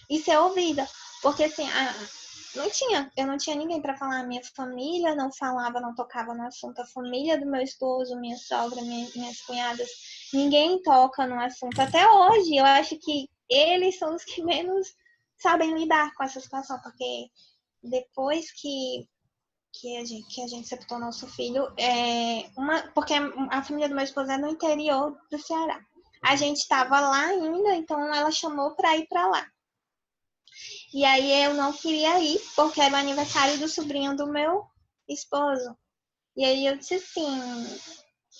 E ser ouvida. Porque assim, eu não tinha ninguém para falar. A minha família não falava, não tocava no assunto. A família do meu esposo, minha sogra, minhas cunhadas, ninguém toca no assunto. Até hoje, eu acho que eles são os que menos sabem lidar com essa situação, porque depois que a gente sepultou nosso filho, porque a família do meu esposo é no interior do Ceará. A gente estava lá ainda, então ela chamou para ir para lá. E aí eu não queria ir, porque era o aniversário do sobrinho do meu esposo. E aí eu disse assim,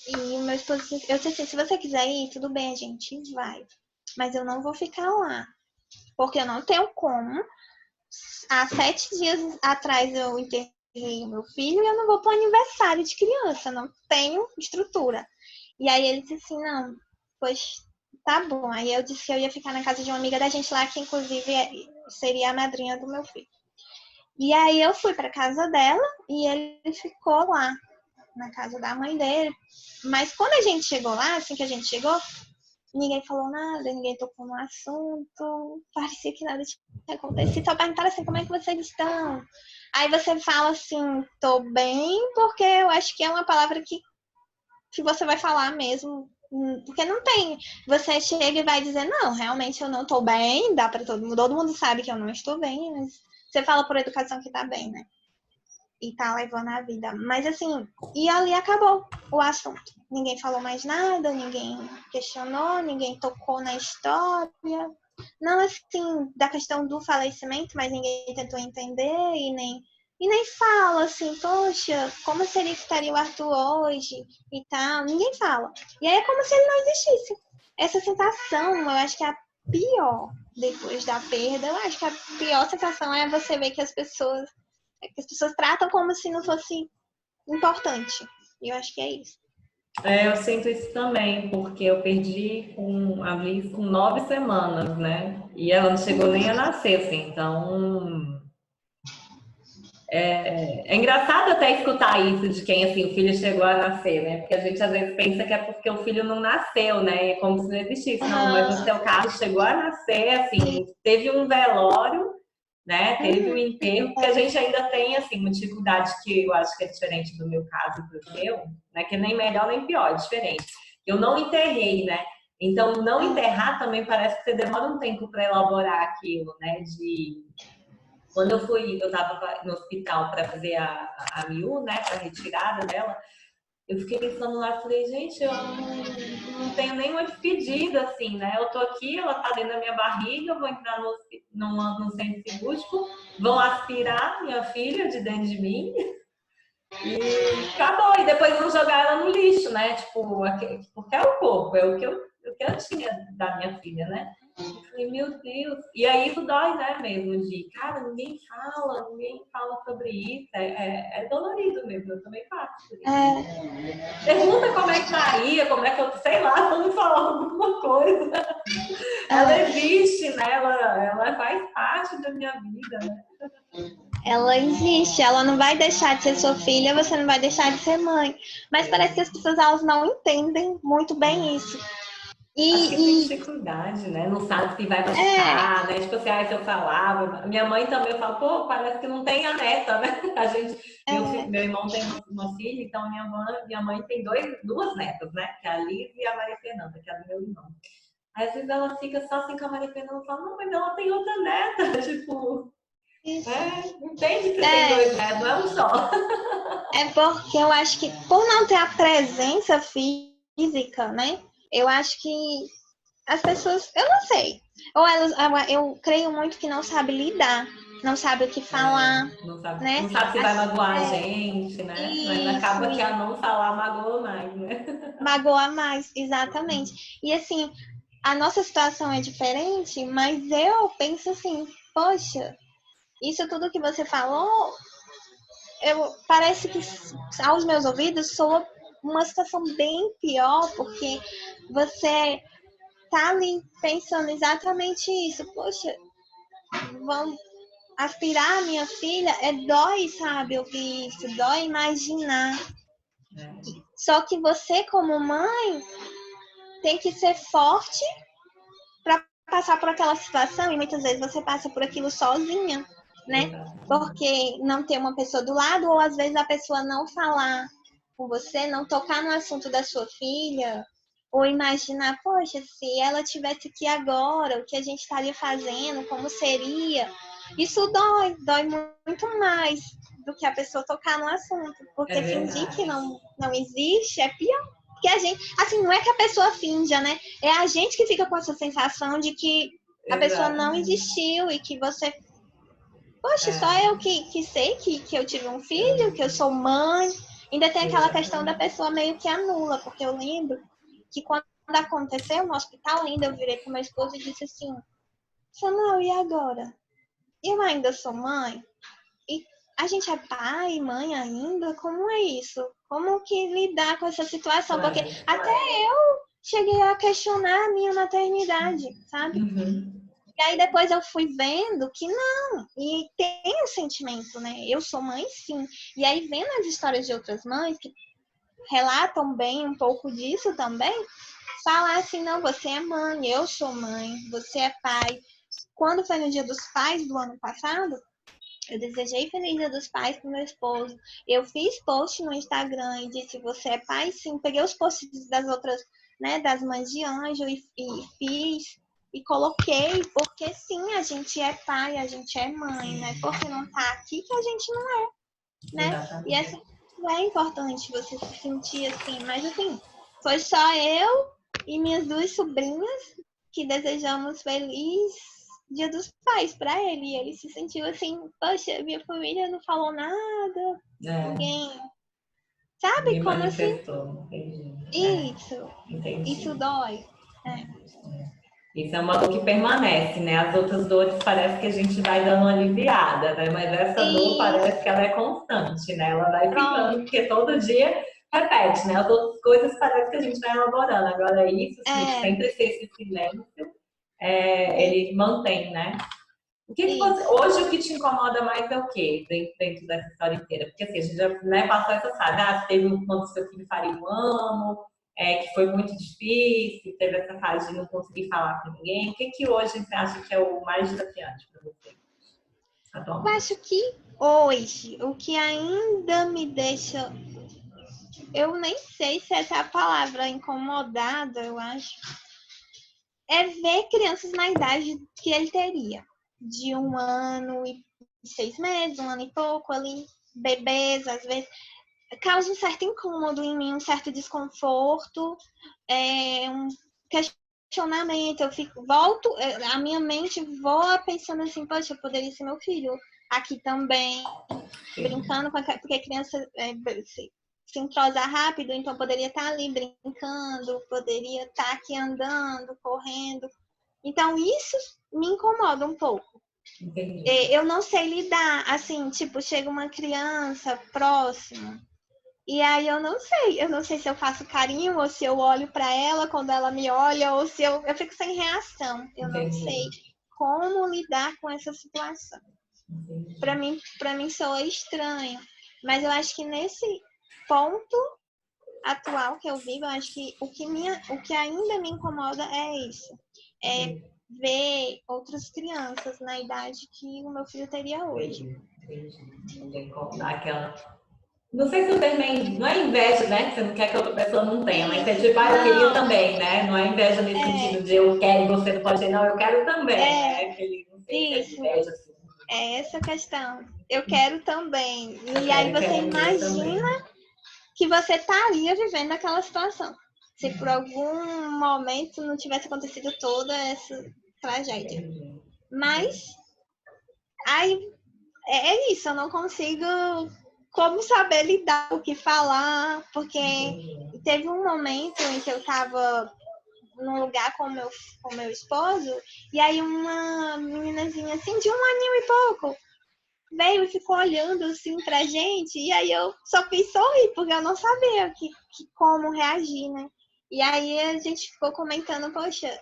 e o meu esposo, eu disse assim, se você quiser ir, tudo bem, a gente vai. Mas eu não vou ficar lá, porque eu não tenho como. Há 7 dias atrás eu enterrei o meu filho e eu não vou para o aniversário de criança, não tenho estrutura. E aí ele disse assim, não, pois tá bom. Aí eu disse que eu ia ficar na casa de uma amiga da gente lá, que inclusive seria a madrinha do meu filho. E aí eu fui pra casa dela e ele ficou lá, na casa da mãe dele. Mas quando a gente chegou lá, assim que a gente chegou, ninguém falou nada, ninguém tocou no assunto, parecia que nada tinha acontecido. Só perguntaram assim, como é que vocês estão? Aí você fala assim, tô bem, porque eu acho que é uma palavra que você vai falar mesmo. Porque não tem. Você chega e vai dizer, não, realmente eu não tô bem, dá pra todo mundo sabe que eu não estou bem, mas você fala por educação que tá bem, né? E tá levando a vida. Mas assim, e ali acabou o assunto. Ninguém falou mais nada, ninguém questionou, ninguém tocou na história. Não assim, da questão do falecimento, mas ninguém tentou entender e nem fala assim, poxa, como seria que estaria o Arthur hoje e tal. Ninguém fala. E aí é como se ele não existisse. Essa sensação, eu acho que é a pior depois da perda. Eu acho que a pior sensação é você ver que as pessoas tratam como se não fosse importante. E eu acho que é isso. Eu sinto isso também, porque eu perdi a Liz com 9 semanas, né? E ela não chegou nem a nascer, assim, então é engraçado até escutar isso de quem, assim, o filho chegou a nascer, né? Porque a gente às vezes pensa que é porque o filho não nasceu, né? É como se não existisse. Não, mas no seu caso chegou a nascer, assim, teve um velório, né? Teve um enterro, porque a gente ainda tem, assim, uma dificuldade que eu acho que é diferente do meu caso e do seu, né? Que nem melhor nem pior, é diferente. Eu não enterrei, né? Então, não enterrar também parece que você demora um tempo para elaborar aquilo, né? Quando eu estava no hospital para fazer a MIU, né, para retirada dela, eu fiquei pensando lá, falei, gente, eu não tenho nenhuma despedida, assim, né? Eu tô aqui, ela tá dentro da minha barriga, eu vou entrar no centro cirúrgico, vão aspirar minha filha de dentro de mim e acabou. E depois vão jogar ela no lixo, né? Tipo, porque é o corpo, é o que eu tinha da minha filha, né? Eu falei, meu Deus. E aí isso dói, né, mesmo, de, cara, ninguém fala sobre isso. É dolorido mesmo, eu também passo por isso. Pergunta como é que Maria, como é que eu, sei lá, vamos falar alguma coisa. Ela existe, né? Ela faz parte da minha vida, né? Ela existe, ela não vai deixar de ser sua filha, você não vai deixar de ser mãe. Mas parece que as pessoas elas não entendem muito bem isso. Acho que tem dificuldade, né? Não sabe se vai machucar, né? Tipo assim, se eu falava. Minha mãe também, eu falo, pô, parece que não tem a neta, né? A gente, meu irmão tem uma filha, então minha mãe tem duas netas, né? Que é a Liz e a Maria Fernanda, que é a do meu irmão. Aí, às vezes ela fica só assim com a Maria Fernanda e fala, não, mas ela tem outra neta, tipo, entende que você tem dois netos, não é um só. É porque eu acho que por não ter a presença física, né? Eu acho que as pessoas, eu não sei. Ou elas, eu creio muito que não sabe lidar, não sabe o que falar, né? Não sabe se vai magoar a gente, né? Mas acaba que a não falar magoa mais, né? Magoa mais, exatamente. E assim, a nossa situação é diferente, mas eu penso assim, poxa, isso tudo que você falou, parece que aos meus ouvidos soa uma situação bem pior, porque você tá ali pensando exatamente isso. Poxa, vão aspirar a minha filha, dói, sabe, ouvir isso, dói imaginar. Só que você, como mãe, tem que ser forte para passar por aquela situação, e muitas vezes você passa por aquilo sozinha, né? Porque não tem uma pessoa do lado, ou às vezes a pessoa não falar com você, não tocar no assunto da sua filha, ou imaginar, poxa, se ela tivesse aqui agora, o que a gente estaria fazendo, como seria? Isso dói muito mais do que a pessoa tocar no assunto, porque fingir que não existe é pior. Porque a gente, assim, não é que a pessoa finja, né? É a gente que fica com essa sensação de que a pessoa não existiu e que você. Poxa, só eu que sei que eu tive um filho, que eu sou mãe. Ainda tem aquela questão da pessoa meio que anula, porque eu lembro que quando aconteceu no hospital, ainda eu virei para minha esposa e disse assim: Samuel, e agora? Eu ainda sou mãe? E a gente é pai, mãe ainda? Como é isso? Como que lidar com essa situação? Porque até eu cheguei a questionar a minha maternidade, sabe? E aí depois eu fui vendo que não, e tem o sentimento, né? Eu sou mãe, sim. E aí vendo as histórias de outras mães que relatam bem um pouco disso também, falar assim, não, você é mãe, eu sou mãe, você é pai. Quando foi no Dia dos Pais do ano passado, eu desejei Feliz Dia dos Pais pro meu esposo. Eu fiz post no Instagram e disse, você é pai? Sim. Peguei os posts das outras, né, das mães de anjo e fiz e coloquei, porque sim, a gente é pai, a gente é mãe, né? Porque não tá aqui que a gente não é, né? E Exatamente. assim, é importante você se sentir assim, mas assim, foi só eu e minhas duas sobrinhas que desejamos feliz Dia dos Pais para ele. E ele se sentiu assim, poxa, minha família não falou nada, É, ninguém. Sabe me como assim? manifestou, entendi. Isso, Entendi. isso dói. É. Isso é uma dor que permanece, né? As outras dores parece que a gente vai dando uma aliviada, né? Mas essa dor Isso, parece que ela é constante, né? Ela vai ficando, pronto. porque todo dia repete, né? As outras coisas parece que a gente vai elaborando. Agora, isso, assim, É, sempre ser esse silêncio, ele mantém, né? isso. Hoje o que te incomoda mais é o quê dentro dessa história inteira? Porque assim, a gente já, né, passou essa fase, teve quando seu filho faria 1 ano, que foi muito difícil, teve essa fase de não conseguir falar com ninguém. O que hoje você acha que é o mais desafiante para você Eu atualmente? acho que hoje, o que ainda me deixa, eu nem sei se essa é a palavra, incomodada, eu acho, é ver crianças na idade que ele teria, de 1 ano e 6 meses, 1 ano e pouco ali, bebês, às vezes, causa um certo incômodo em mim, um certo desconforto, um questionamento, eu fico, volto, a minha mente voa pensando assim, poxa, poderia ser meu filho aqui também, Sim, brincando com a, porque a criança se entrosa rápido, então poderia estar ali brincando, poderia estar aqui andando, correndo. Então isso me incomoda um pouco. entendi. Eu não sei lidar, assim, tipo, chega uma criança próxima e aí eu não sei se eu faço carinho ou se eu olho para ela quando ela me olha ou se eu fico sem reação. Eu não sei Entendi. como lidar com essa situação. Entendi. Para mim soa estranho, mas eu acho que nesse ponto atual que eu vivo, eu acho que o que ainda me incomoda é isso. É Entendi. ver outras crianças na idade que o meu filho teria hoje. Entendi. Entendi. Dar aquela. Não sei se eu também. Não é inveja, né? Que você não quer que a outra pessoa não tenha, mas é Isso, tipo, eu queria não, também, né? Não é inveja nesse é, sentido de eu quero e você não pode ter, não, eu quero também, é, né? Aquele, não sei se é isso, inveja, assim. é essa questão. Eu quero também. Eu E aí você quero o meu imagina também. que você estaria vivendo aquela situação. Se por algum momento não tivesse acontecido toda essa tragédia. Entendi. Mas aí é isso, eu não consigo como saber lidar, o que falar, porque Entendi. teve um momento em que eu estava num lugar com meu esposo, e aí uma meninazinha assim, de 1 aninho e pouco, veio e ficou olhando assim pra gente, e aí eu só fiz sorrir, porque eu não sabia como reagir, né? E aí a gente ficou comentando, poxa,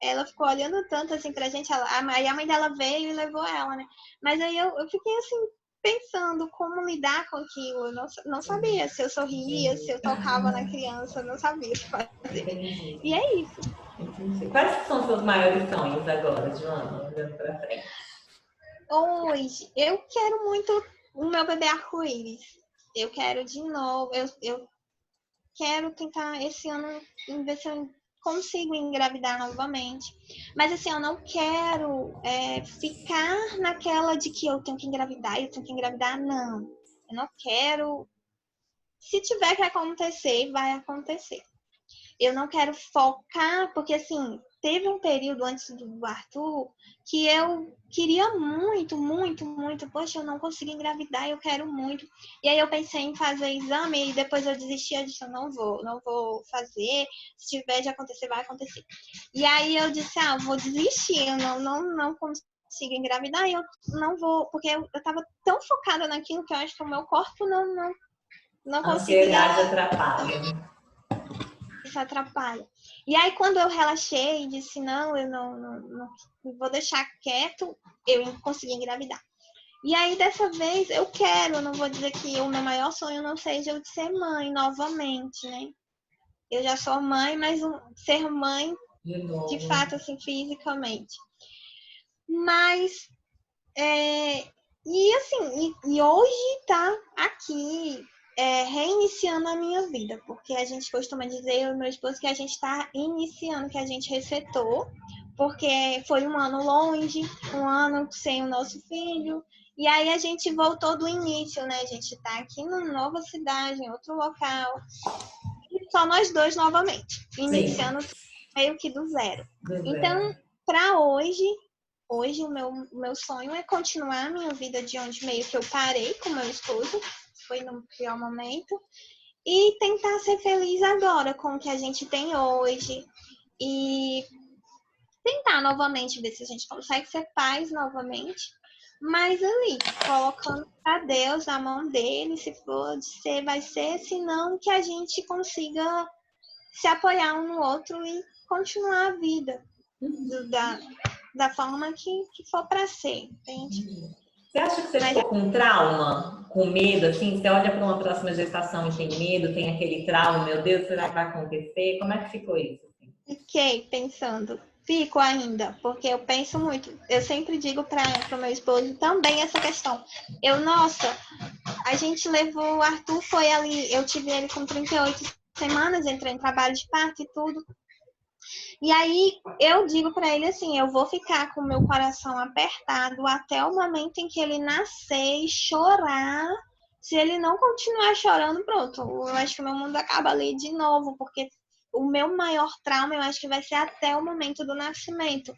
ela ficou olhando tanto assim pra gente, aí a mãe dela veio e levou ela, né? Mas aí eu fiquei assim, pensando como lidar com aquilo. Eu não sabia se eu sorria, se Entendi. eu tocava na criança, eu não sabia o que fazer. Entendi. E é isso. Entendi. Quais são os seus maiores sonhos agora, Joana, olhando pra frente? Hoje, eu quero muito o meu bebê arco-íris. Eu quero de novo, eu quero tentar esse ano ver se eu consigo engravidar novamente. Mas assim, eu não quero ficar naquela de que eu tenho que engravidar, eu tenho que engravidar, não. Eu não quero. Se tiver que acontecer, vai acontecer. Eu não quero focar, porque assim, teve um período antes do Arthur que eu queria muito, muito, muito. Poxa, eu não consegui engravidar, eu quero muito. E aí eu pensei em fazer exame e depois eu desisti, eu disse, eu não vou fazer. Se tiver de acontecer, vai acontecer. E aí eu disse, vou desistir, eu não consigo engravidar e eu não vou, porque eu tava tão focada naquilo que eu acho que o meu corpo não A ansiedade conseguia. atrapalha. isso atrapalha. E aí, quando eu relaxei e disse, não, eu não vou deixar quieto, eu consegui engravidar. E aí, dessa vez, eu não vou dizer que o meu maior sonho não seja o de ser mãe novamente, né? Eu já sou mãe, mas ser mãe, de fato, assim, fisicamente. Mas, e assim, e hoje tá aqui reiniciando a minha vida, porque a gente costuma dizer, eu e meu esposo, que a gente tá iniciando, que a gente resetou, porque foi um ano longe, um ano sem o nosso filho, e aí a gente voltou do início, né? A gente tá aqui numa nova cidade, em outro local, e só nós dois novamente, iniciando meio que do zero. Então, para hoje o meu sonho é continuar a minha vida de onde meio que eu parei com meu esposo, foi no pior momento, e tentar ser feliz agora com o que a gente tem hoje, e tentar novamente ver se a gente consegue ser pais novamente, mas ali, colocando para Deus na mão dele, se for de ser, vai ser, senão que a gente consiga se apoiar um no outro e continuar a vida da forma que for para ser, entende? Você acha que você ficou com trauma, com medo, assim? Você olha para uma próxima gestação e tem medo, tem aquele trauma, meu Deus, será que vai acontecer? Como é que ficou isso? Fiquei pensando, fico ainda, porque eu penso muito. Eu sempre digo para o meu esposo também essa questão. Nossa, a gente levou, o Arthur foi ali, eu tive ele com 38 semanas, entrei em trabalho de parto e tudo. E aí eu digo para ele assim, eu vou ficar com o meu coração apertado até o momento em que ele nascer e chorar. Se ele não continuar chorando, pronto, eu acho que o meu mundo acaba ali de novo, porque o meu maior trauma eu acho que vai ser até o momento do nascimento.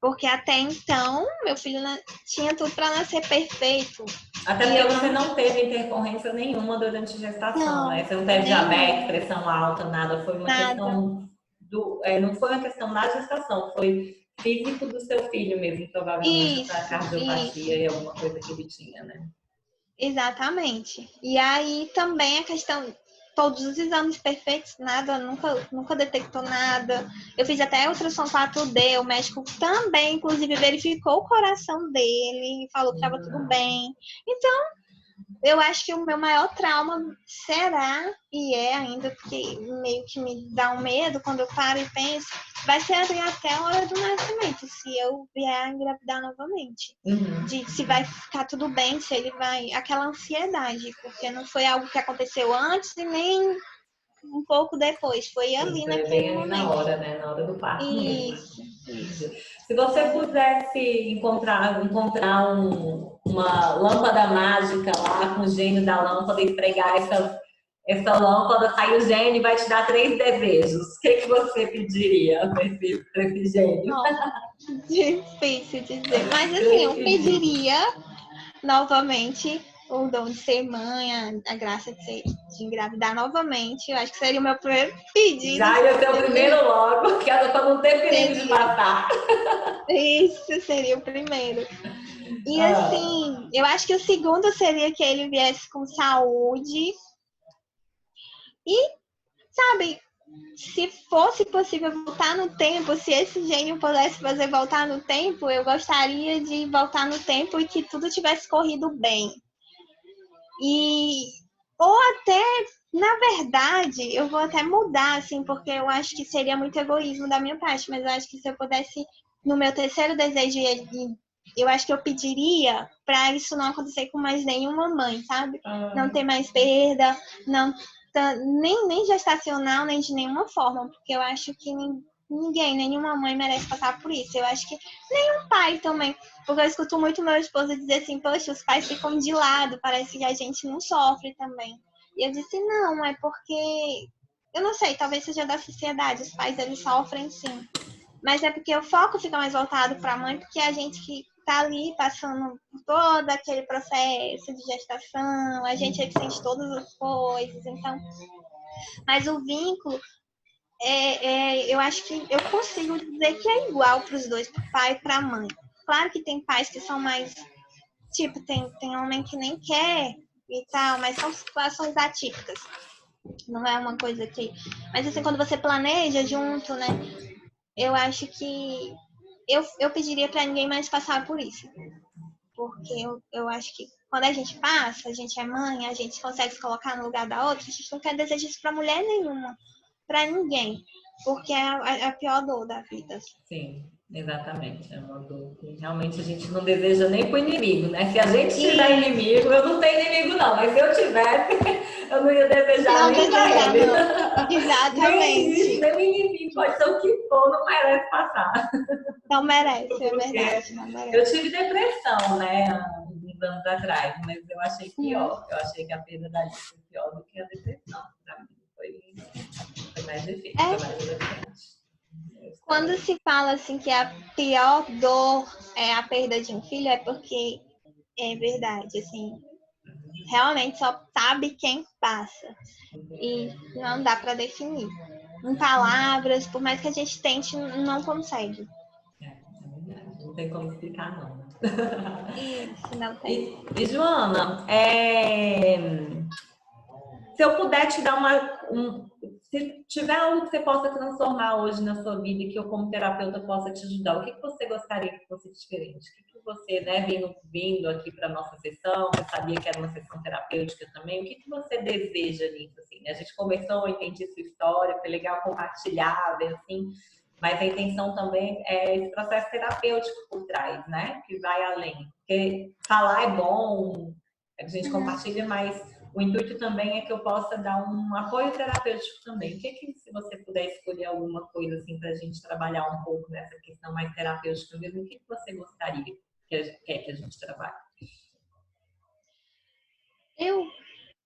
Porque até então, meu filho tinha tudo para nascer perfeito. Até porque você não teve intercorrência nenhuma durante a gestação, né? Você não teve diabetes, pressão alta, nada. Foi uma questão não foi uma questão da gestação, foi físico do seu filho mesmo, provavelmente, essa cardiopatia e alguma coisa que ele tinha, né? Exatamente. E aí também a questão, todos os exames perfeitos, nada, nunca detectou nada. Eu fiz até ultrassom 4D, o médico também, inclusive, verificou o coração dele e falou que estava tudo bem. Então, eu acho que o meu maior trauma será, e é ainda, porque meio que me dá um medo quando eu paro e penso, vai ser até a hora do nascimento, se eu vier a engravidar novamente. De se vai ficar tudo bem, se ele vai... Aquela ansiedade, porque não foi algo que aconteceu antes e nem um pouco depois, foi ali naquele momento. Na hora, né? Na hora do parto mesmo. Isso. Se você pudesse encontrar uma lâmpada mágica lá com o gênio da lâmpada e pregar essa lâmpada, sai o gênio e vai te dar 3 desejos. O que você pediria para esse gênio? Difícil dizer. Mas assim, eu pediria novamente o dom de ser mãe, a graça de engravidar novamente. Eu acho que seria o meu primeiro pedido. Já ia ser o primeiro logo, que era para não ter perigo de matar. Isso seria o primeiro. E assim, eu acho que o segundo seria que ele viesse com saúde. E, sabe, se fosse possível voltar no tempo, se esse gênio pudesse fazer voltar no tempo, eu gostaria de voltar no tempo e que tudo tivesse corrido bem. Ou até, na verdade, eu vou até mudar, assim, porque eu acho que seria muito egoísmo da minha parte, mas eu acho que se eu pudesse, no meu terceiro desejo, eu acho que eu pediria para isso não acontecer com mais nenhuma mãe, sabe? Não ter mais perda, nem gestacional, nem de nenhuma forma, porque eu acho que nenhuma mãe merece passar por isso. Eu acho que nenhum pai também, porque eu escuto muito meu esposo dizer assim, poxa, os pais ficam de lado, parece que a gente não sofre também. E eu disse, não, é porque, eu não sei, talvez seja da sociedade, os pais eles sofrem sim. Mas é porque o foco fica mais voltado para a mãe, porque a gente que tá ali passando por todo aquele processo de gestação, a gente é que sente todas as coisas, então... Mas o vínculo, eu acho que eu consigo dizer que é igual para os dois, para o pai e para a mãe. Claro que tem pais que são mais... Tipo, tem homem que nem quer e tal, mas são situações atípicas. Não é uma coisa que... Mas assim, quando você planeja junto, né? Eu acho que... Eu pediria pra ninguém mais passar por isso. Porque eu acho que quando a gente passa, a gente é mãe, a gente consegue se colocar no lugar da outra, a gente não quer desejar isso pra mulher nenhuma. Pra ninguém. Porque é a pior dor da vida. Sim, exatamente. É uma dor que realmente a gente não deseja nem pro inimigo, né? Se a gente tiver E inimigo, eu não tenho inimigo não, mas se eu tivesse, eu não ia desejar não nem pra desejar, ele. não. Nem isso, Exatamente. nem o inimigo, pode ser o que for, não merece passar. Não merece, é Porque verdade, não merece. eu tive depressão, né, há uns anos atrás, mas eu achei pior. Eu achei que a perda da Alice foi pior do que a depressão. Pra mim foi mais difícil, foi É, mais desafiante. quando se fala assim que a pior dor é a perda de um filho, é porque é verdade, assim, realmente só sabe quem passa. E não dá para definir. Em palavras, por mais que a gente tente, não consegue. É verdade, não tem como explicar, não. Isso, não tem. E Joana, se eu puder te dar se tiver algo que você possa transformar hoje na sua vida e que eu, como terapeuta, possa te ajudar, o que você gostaria que fosse diferente? O que você, né, vindo aqui para nossa sessão, eu sabia que era uma sessão terapêutica também, o que você deseja nisso, assim, né? A gente conversou, entendi sua história, foi legal compartilhar, ver, assim, mas a intenção também é esse processo terapêutico por trás, né? Que vai além. Porque falar é bom, a gente compartilha, mas o intuito também é que eu possa dar um apoio terapêutico também. Se você puder escolher alguma coisa assim para a gente trabalhar um pouco nessa questão mais terapêutica mesmo, o que você gostaria quer que a gente trabalhe? Eu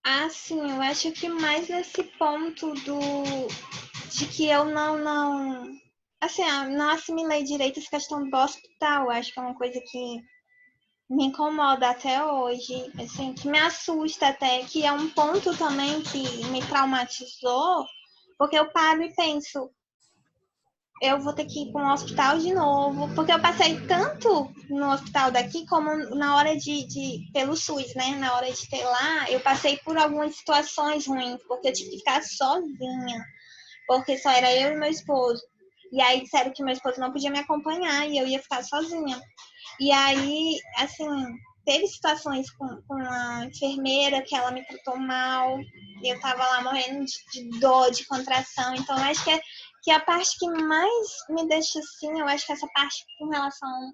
acho que mais nesse ponto de que eu não assim, não assimilei direito essa questão do hospital. Acho que é uma coisa que me incomoda até hoje, assim, que me assusta até, que é um ponto também que me traumatizou, porque eu paro e penso, eu vou ter que ir para um hospital de novo, porque eu passei tanto no hospital daqui como na hora pelo SUS, né? Na hora de ter lá, eu passei por algumas situações ruins, porque eu tive que ficar sozinha, porque só era eu e meu esposo. E aí disseram que meu esposo não podia me acompanhar e eu ia ficar sozinha. E aí, assim, teve situações com a enfermeira que ela me tratou mal, e eu tava lá morrendo de dor, de contração. Então, eu acho que a parte que mais me deixa assim, eu acho que essa parte com relação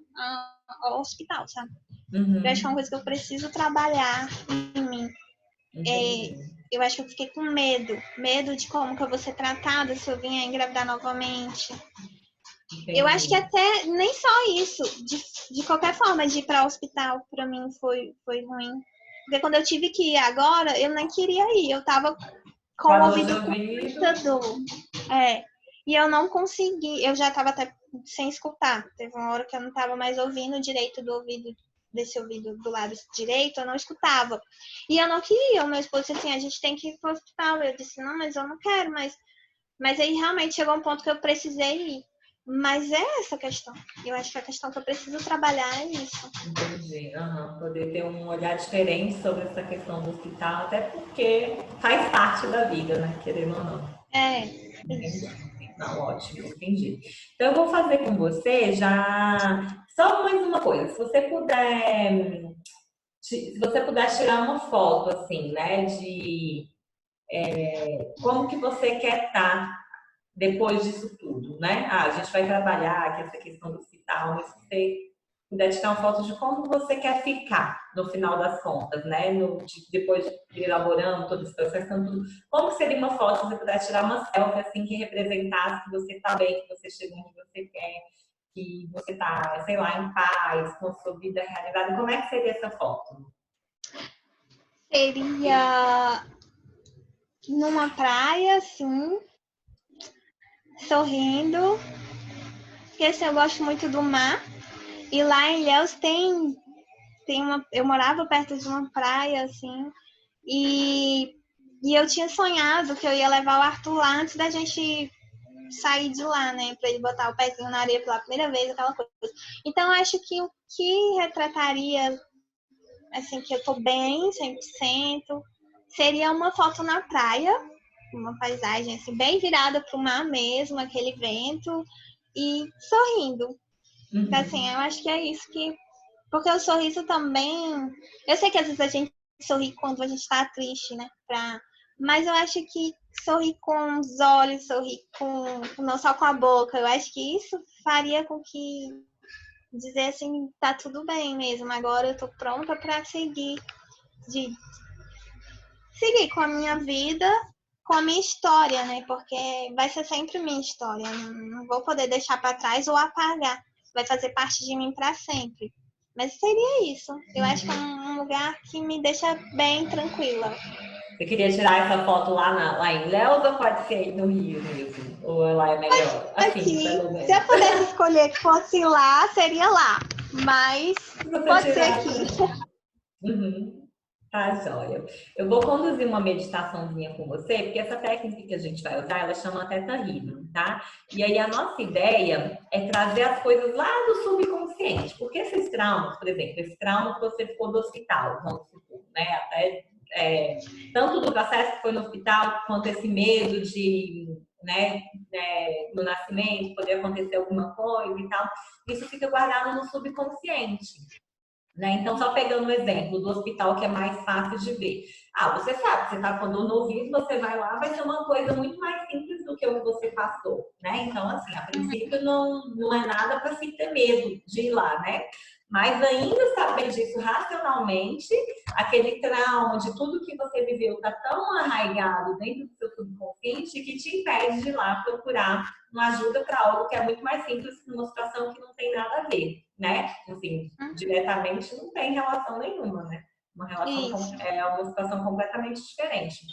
ao hospital, sabe? Eu acho que é uma coisa que eu preciso trabalhar em mim. Eu acho que eu fiquei com medo de como que eu vou ser tratada se eu vier engravidar novamente. Entendi. Eu acho que até nem só isso, de qualquer forma, de ir para o hospital, para mim foi ruim. Porque quando eu tive que ir agora, eu nem queria ir, eu tava com o ouvido com muita dor. E eu não consegui, eu já tava até sem escutar. Teve uma hora que eu não tava mais ouvindo direito do ouvido, desse ouvido do lado direito, eu não escutava. E eu não queria, o meu esposo disse assim, a gente tem que ir pro hospital. Eu disse, não, mas eu não quero, mas aí realmente chegou um ponto que eu precisei ir. Mas é essa questão. Eu acho que a questão que eu preciso trabalhar é isso. Entendi. Poder ter um olhar diferente sobre essa questão do hospital, até porque faz parte da vida, né? Querendo ou não. Isso. Não, ótimo, entendi. Então, eu vou fazer com você já. Só mais uma coisa. Se você puder tirar uma foto, assim, né? De como que você quer estar depois disso tudo, né? A gente vai trabalhar aqui essa questão do hospital, mas se você puder tirar uma foto de como você quer ficar no final das contas, né? Depois de elaborando todo esse processo, tudo, como seria uma foto se você puder tirar uma selfie assim que representasse que você está bem, que você chegou onde você quer, que você está, sei lá, em paz, com a sua vida realizada. Como é que seria essa foto? Seria numa praia, assim, sorrindo. Porque assim, eu gosto muito do mar. E lá em Ilhéus eu morava perto de uma praia, assim, e eu tinha sonhado que eu ia levar o Arthur lá antes da gente sair de lá, né? Pra ele botar o pezinho na areia pela primeira vez, aquela coisa. Então, eu acho que o que retrataria, assim, que eu tô bem, 100%, seria uma foto na praia, uma paisagem assim, bem virada para o mar mesmo, aquele vento, e sorrindo. Então, assim, eu acho que é isso que. Porque o sorriso também. Eu sei que às vezes a gente sorri quando a gente está triste, né? Mas eu acho que sorrir com os olhos, sorrir não só com a boca, eu acho que isso faria com que dizer assim, tá tudo bem mesmo, agora eu tô pronta para de seguir com a minha vida, com a minha história, né? Porque vai ser sempre minha história, não vou poder deixar para trás ou apagar, vai fazer parte de mim para sempre. Mas seria isso. Eu acho que é um lugar que me deixa bem tranquila. Você queria tirar essa foto lá em Ilhéus ou pode ser aí no Rio mesmo? Ou lá é melhor? Assim, Aqui, pelo se eu menos. pudesse escolher que fosse lá, seria lá. Mas Se você pode ser tirar aqui. também. Uhum. Tá, joia. Eu vou conduzir uma meditaçãozinha com você, porque essa técnica que a gente vai usar, ela chama Theta Healing, tá? E aí a nossa ideia é trazer as coisas lá do subconsciente, porque esses traumas, por exemplo, esse trauma que você ficou do hospital, vamos supor, né? Até, tanto do processo que foi no hospital, quanto esse medo de, né, no nascimento, poder acontecer alguma coisa e tal, isso fica guardado no subconsciente. Né? Então, só pegando o exemplo do hospital, que é mais fácil de ver. Ah, você sabe, você está com dor no ouvido, você vai lá, vai ser uma coisa muito mais simples do que o que você passou, né? Então, assim, a princípio não é nada para se ter medo de ir lá, né? Mas ainda saber disso racionalmente, aquele trauma de tudo que você viveu está tão arraigado dentro do seu subconsciente que te impede de ir lá procurar uma ajuda para algo que é muito mais simples, numa situação que não tem nada a ver, né? Assim, diretamente não tem relação nenhuma, né? Isso. É uma situação completamente diferente.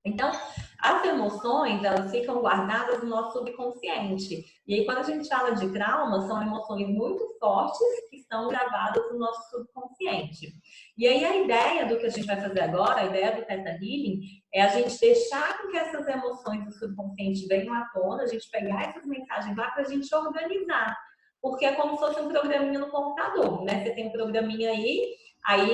Então, as emoções, elas ficam guardadas no nosso subconsciente. E aí, quando a gente fala de trauma, são emoções muito fortes que estão gravadas no nosso subconsciente. E aí, a ideia do que a gente vai fazer agora, a ideia do Theta Healing, é a gente deixar com que essas emoções do subconsciente venham à tona, a gente pegar essas mensagens lá para a gente organizar. Porque é como se fosse um programinha no computador, né? Você tem um programinha aí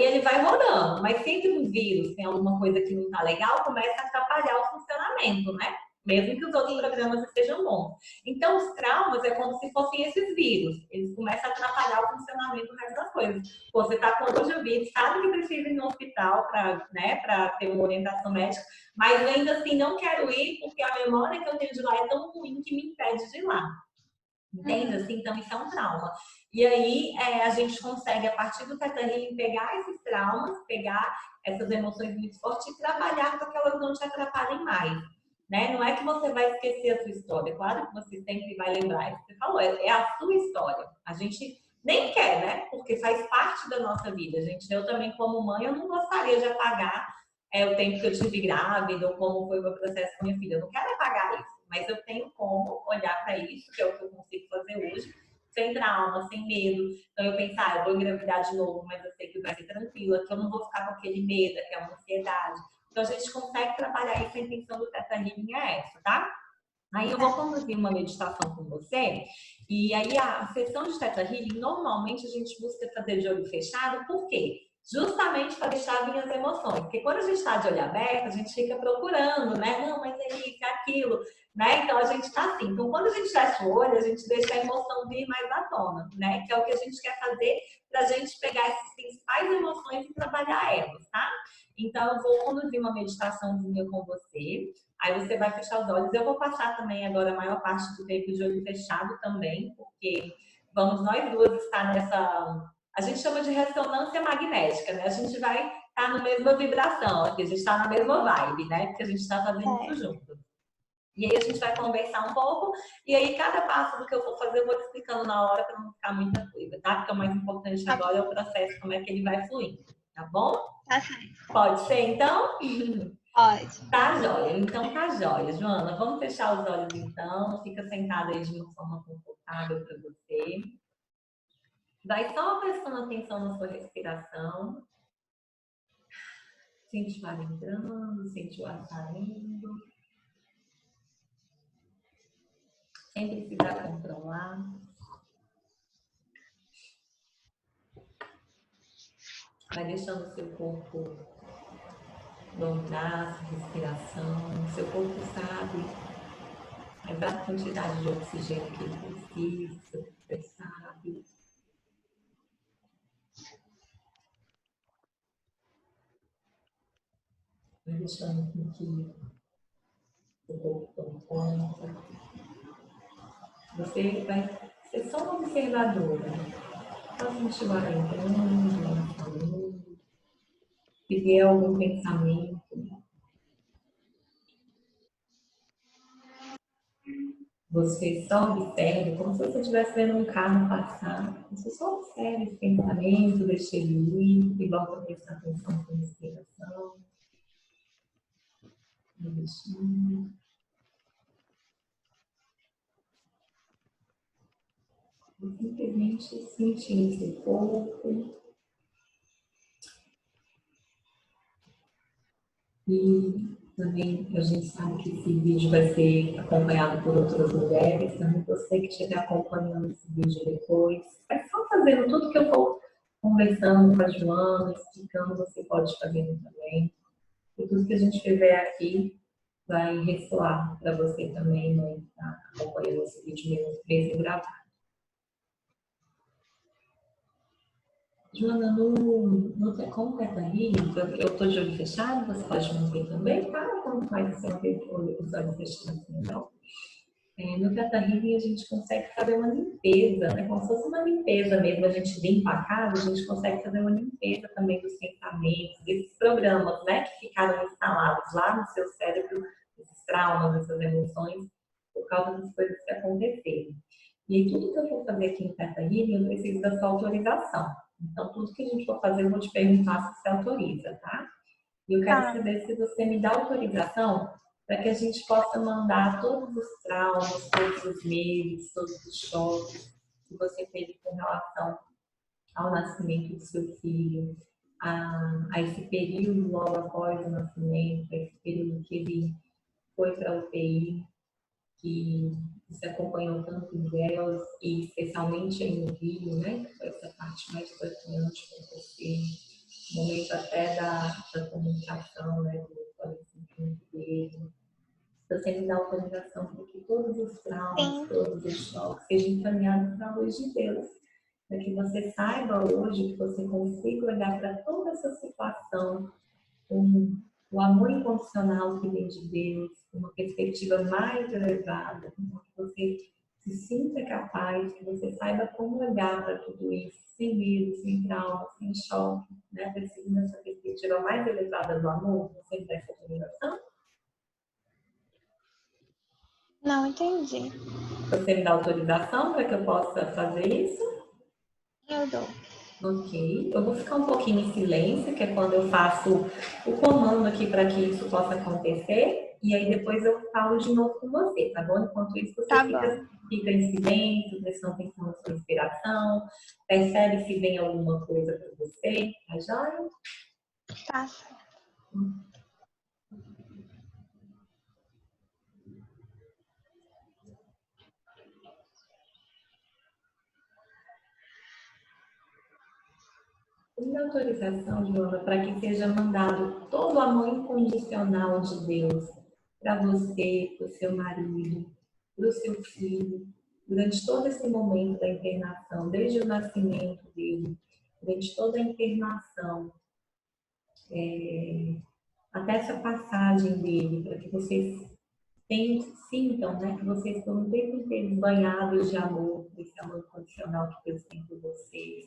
ele vai rodando, mas sempre um vírus tem alguma coisa que não está legal, começa a atrapalhar o funcionamento, né? Mesmo que os outros programas estejam bons. Então, os traumas é como se fossem esses vírus. Eles começam a atrapalhar o funcionamento do resto das coisas. Pô, você está com dor de ouvido, sabe que precisa ir no hospital para, né, ter uma orientação médica, mas ainda assim não quero ir porque a memória que eu tenho de lá é tão ruim que me impede de ir lá. Entende? Assim, então, isso é um trauma. E aí, a gente consegue, a partir do Theta Healing, pegar esses traumas, pegar essas emoções muito fortes e trabalhar para que elas não te atrapalhem mais. Né? Não é que você vai esquecer a sua história, claro que você sempre vai lembrar. É o que você falou, é a sua história. A gente nem quer, né? Porque faz parte da nossa vida. Gente, eu também, como mãe, eu não gostaria de apagar o tempo que eu tive grávida ou como foi o meu processo com minha filha. Eu não quero apagar isso, mas eu tenho como olhar para isso, que é o que eu consigo fazer hoje, sem trauma, sem medo. Então eu pensar, eu vou engravidar de novo, mas eu sei que vai ser tranquila, que eu não vou ficar com aquele medo, que é uma ansiedade. Então a gente consegue trabalhar isso, a intenção do Theta Healing é essa, tá? Aí eu vou conduzir uma meditação com você, e aí a sessão de Theta Healing, normalmente a gente busca fazer de olho fechado, por quê? Justamente para deixar vir as emoções, porque quando a gente está de olho aberto, a gente fica procurando, né? Não, mas é isso, é aquilo, né? Então a gente está assim. Então quando a gente fecha o olho, a gente deixa a emoção vir mais à tona, né? Que é o que a gente quer fazer para a gente pegar essas principais emoções e trabalhar elas, tá? Então eu vou conduzir uma meditaçãozinha com você. Aí você vai fechar os olhos. Eu vou passar também agora a maior parte do tempo de olho fechado também, porque vamos nós duas estar nessa. A gente chama de ressonância magnética, né? A gente vai estar na mesma vibração, aqui a gente está na mesma vibe, né? Porque a gente está fazendo isso junto. E aí a gente vai conversar um pouco, e aí cada passo do que eu vou fazer eu vou te explicando na hora para não ficar muita coisa, tá? Porque o mais importante agora é o processo, como é que ele vai fluindo, tá bom? Tá certo. Pode ser, então? Pode. Tá jóia, então tá jóia. Joana, vamos fechar os olhos então. Fica sentada aí de uma forma confortável para você. Vai só prestando atenção na sua respiração. Sente o ar entrando, sente o ar saindo. Sem precisar controlar. Vai deixando o seu corpo no braço, respiração. Seu corpo sabe a exata quantidade de oxigênio que ele precisa, você sabe. Vai deixando com que o corpo tome conta. Você vai ser só uma observadora. Pode sentir o ar entrando, o ar saindo. Se vier algum pensamento, você só observa, como se você estivesse vendo um carro passar. Você só observa esse pensamento, deixa ele ir, e volta a prestar atenção na respiração. Deixando. E simplesmente sentir seu corpo. E também a gente sabe que esse vídeo vai ser acompanhado por outras mulheres. Então, você que estiver acompanhando esse vídeo depois, é só fazendo tudo que eu estou conversando com a Joana, explicando, você pode fazer também. E tudo que a gente fizer aqui vai ressoar para você também, né? Tá acompanhando esse vídeo mesmo gravado. Joana, como Teta Healing, eu estou de olho fechado, você pode me ver também, tá? Como faz você ver os olhos fechados, então? No Teta Healing a gente consegue fazer uma limpeza, né? Como se fosse uma limpeza mesmo, a gente limpa a casa, a gente consegue fazer uma limpeza também dos pensamentos, desses programas, né? Que ficaram instalados lá no seu cérebro, esses traumas, essas emoções, por causa das coisas que aconteceram. E aí, tudo que eu for fazer aqui no Teta Healing, eu preciso da sua autorização. Então, tudo que a gente for fazer, eu vou te perguntar se você autoriza, tá? E eu quero saber se você me dá autorização para que a gente possa mandar todos os traumas, todos os medos, todos os choques que você teve com relação ao nascimento do seu filho, a esse período logo após o nascimento, a esse período que ele foi para a UTI, que você acompanhou tanto em Deus e especialmente em no Rio, né? Que foi essa parte mais desafiante para você, o momento até da comunicação, né? Do falecimento dele. Você me dá autorização para que todos os traumas, todos os choques sejam encaminhados para a luz de Deus. Para que você saiba hoje, que você consiga olhar para toda essa situação com o amor incondicional que vem de Deus, uma perspectiva mais elevada, que você se sinta capaz, que você saiba como olhar para tudo isso, sem medo, sem trauma, sem choque, né? Percebendo essa perspectiva mais elevada do amor, você me dá essa autorização? Não entendi. Você me dá autorização para que eu possa fazer isso? Eu dou. Ok. Eu vou ficar um pouquinho em silêncio, que é quando eu faço o comando aqui para que isso possa acontecer. E aí depois eu falo de novo com você, tá bom? Enquanto isso, você Tá fica bom. em silêncio, prestando atenção na sua inspiração. Percebe se vem alguma coisa para você, tá joia? Tá certo. Minha autorização, Joana, para que seja mandado todo o amor incondicional de Deus para você, para o seu marido, para o seu filho, durante todo esse momento da internação, desde o nascimento dele, durante toda a internação, até essa passagem dele, para que vocês sintam, né, que vocês estão o tempo inteiro banhados de amor, desse amor incondicional que Deus tem por vocês,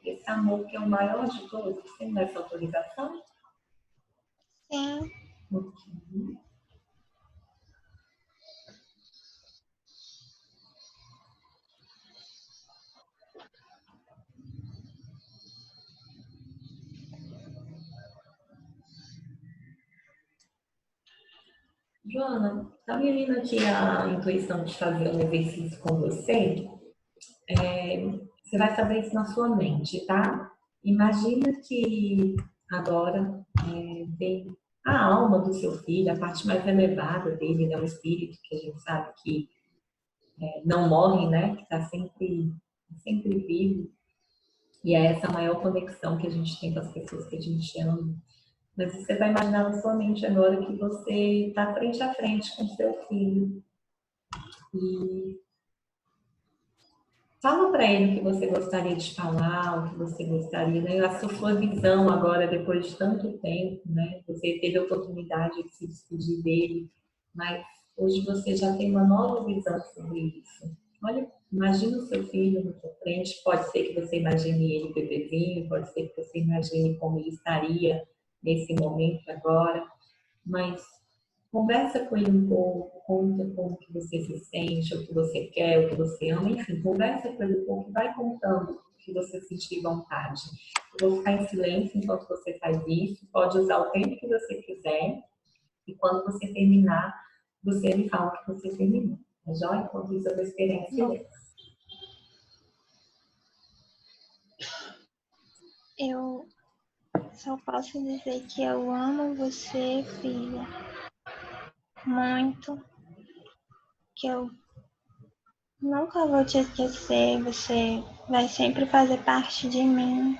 esse amor que é o maior de todos. Você me dá essa autorização? Sim. Ok. Joana, tá me vindo aqui a intuição de fazer um exercício com você. Você vai fazer isso na sua mente, tá? Imagina que agora vem a alma do seu filho, a parte mais elevada dele, né? O espírito que a gente sabe que não morre, né? Que está sempre vivo. E é essa maior conexão que a gente tem com as pessoas que a gente ama. Mas você vai imaginar na sua mente agora que você está frente a frente com seu filho. E fala para ele o que você gostaria de falar, o que você gostaria, né? A sua visão agora, depois de tanto tempo, né? Você teve a oportunidade de se despedir dele, mas hoje você já tem uma nova visão sobre isso. Olha, imagina o seu filho na sua frente, pode ser que você imagine ele bebezinho, pode ser que você imagine como ele estaria nesse momento agora, mas conversa com ele um pouco, conta como que você se sente, o que você quer, o que você ama, enfim, conversa com ele um pouco e vai contando o que você sentir vontade. Eu vou ficar em silêncio enquanto você faz isso, pode usar o tempo que você quiser e quando você terminar, você me fala que você terminou. Tá joia? Enquanto isso, eu vou esperar em Bom, silêncio. eu só posso dizer que eu amo você, filha, muito, que eu nunca vou te esquecer, você vai sempre fazer parte de mim.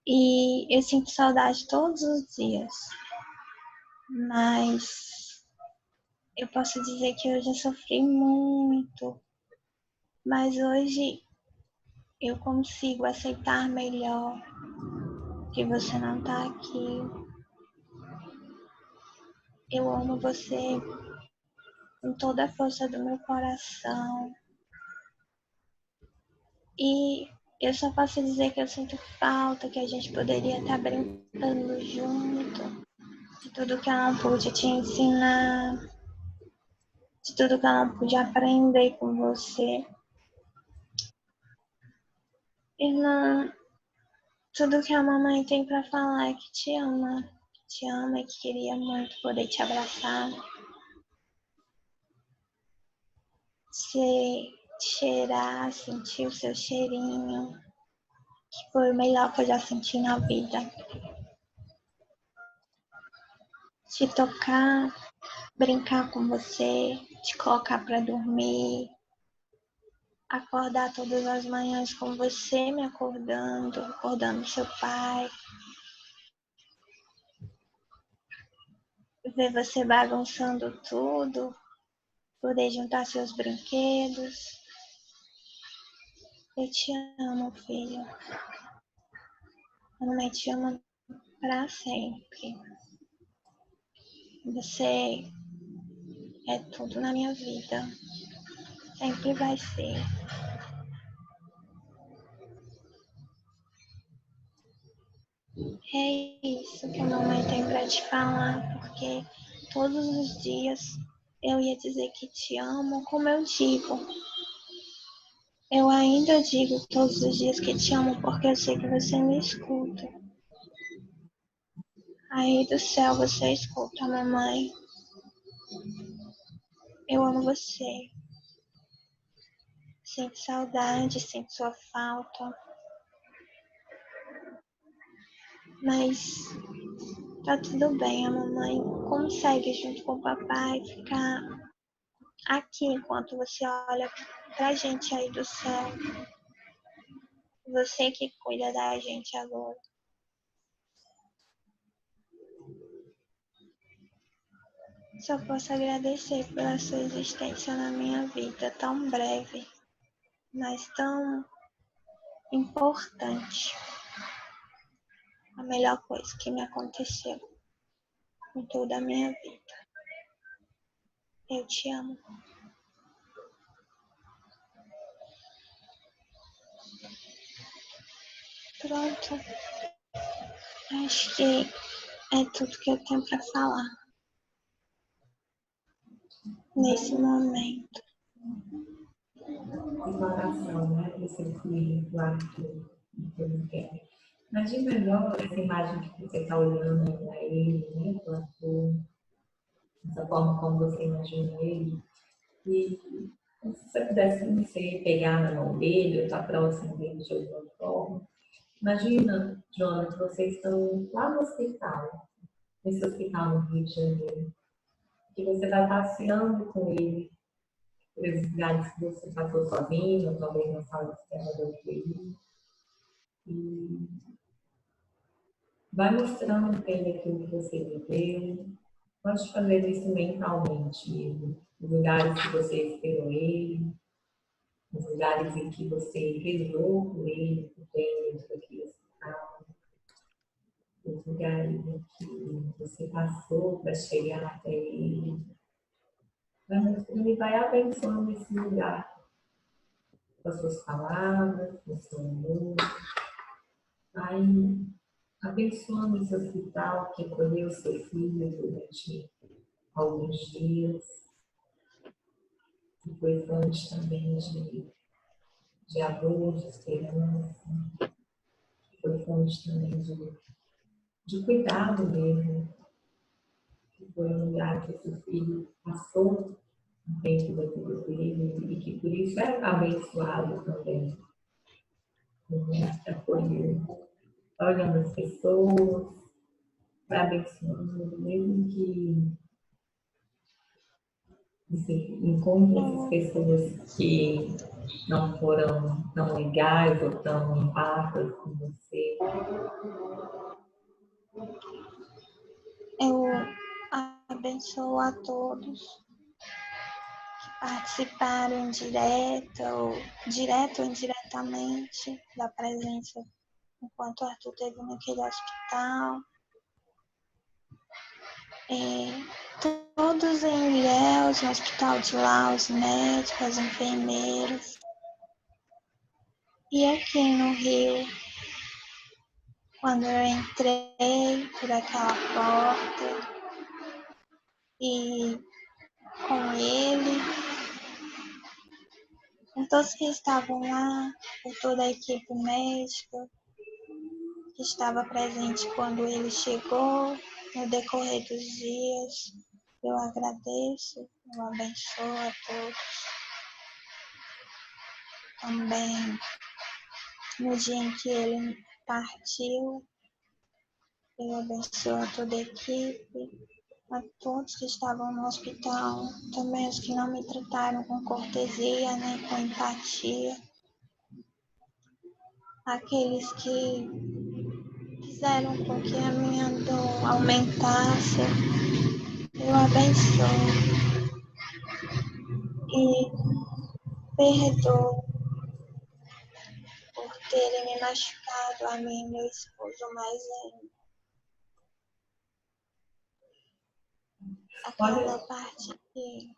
E eu sinto saudade todos os dias, mas eu posso dizer que eu já sofri muito, mas hoje eu consigo aceitar melhor que você não tá aqui. Eu amo você com toda a força do meu coração. E eu só posso dizer que eu sinto falta, que a gente poderia estar brincando junto, de tudo que eu não pude te ensinar, de tudo que eu não pude aprender com você. Irmã, tudo que a mamãe tem pra falar é que te ama e que queria muito poder te abraçar, se cheirar, sentir o seu cheirinho, que foi o melhor que eu já senti na vida. Te tocar, brincar com você, te colocar pra dormir, acordar todas as manhãs com você me acordando, acordando seu pai, ver você bagunçando tudo, poder juntar seus brinquedos. Eu te amo, filho. A mamãe te ama pra sempre. Você é tudo na minha vida. Sempre vai ser. É isso que a mamãe tem pra te falar, porque todos os dias eu ia dizer que te amo, como eu digo. Eu ainda digo todos os dias que te amo, porque eu sei que você me escuta. Aí do céu você escuta, mamãe. Eu amo você. Sinto saudade, sinto sua falta. Mas tá tudo bem, a mamãe consegue, junto com o papai, ficar aqui enquanto você olha pra gente aí do céu. Você que cuida da gente agora. Só posso agradecer pela sua existência na minha vida, tão breve, mas tão importante. A melhor coisa que me aconteceu em toda a minha vida. Eu te amo. Pronto. Acho que é tudo que eu tenho pra falar nesse momento. Declaração, né? Do seu filho, do Arthur, do que ele quer. Imagina melhor essa imagem que você está olhando para ele, né? Do Arthur, essa forma como você imagina ele. E se você pudesse você pegar na mão dele, ou estar próximo dele de alguma forma, imagina, Jonathan, que vocês estão lá no hospital, nesse hospital no Rio de Janeiro, que você vai passeando com ele por esses lugares que você passou sozinho, ou talvez na sala de espera da UTI. E Vai mostrando para ele aquilo que você viveu. Pode fazer isso mentalmente mesmo. Os lugares que você esperou ele, os lugares em que você rezou por ele, por dentro daquele hospital, os lugares em que você passou para chegar até ele. Vai mostrando e vai abençoando esse lugar com as suas palavras, com o seu amor. Vai abençoando esse hospital que acolheu seu filho durante alguns dias. E foi fonte também de amor, de esperança. Foi fonte também de cuidado mesmo. Que foi um lugar que o seu filho passou dentro da vida dele e que por isso é abençoado também. Acolheu, olhando as pessoas, vai abençoando, mesmo que você encontre essas pessoas que não foram tão legais ou tão empáticas com você. Eu abençoo a todos que participaram direto ou indiretamente da presença enquanto o Arthur esteve naquele hospital. Todos em Ilhéus, no hospital de lá, os médicos, as enfermeiras. E aqui no Rio, quando eu entrei por aquela porta e com ele, com todos que estavam lá, por toda a equipe médica que estava presente quando ele chegou, no decorrer dos dias, eu agradeço, eu abençoo a todos. Também no dia em que ele partiu, eu abençoo a toda a equipe, a todos que estavam no hospital, também os que não me trataram com cortesia, né, com empatia, aqueles que fizeram com que a minha dor aumentasse, eu abençoo e perdoo por terem me machucado a mim e meu esposo mais ainda. Aquela parte que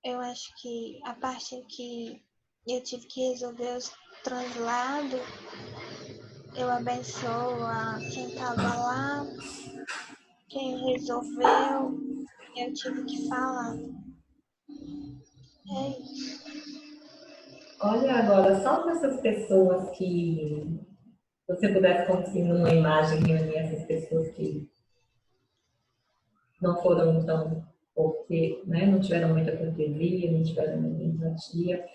eu acho que a parte em que eu tive que resolver os translados, eu abençoo a quem estava lá, quem resolveu, eu tive que falar. É isso. Olha agora, só para essas pessoas que você pudesse conseguir numa imagem reunir essas pessoas que não foram tão, porque né, não tiveram muita cortesia, não tiveram muita empatia.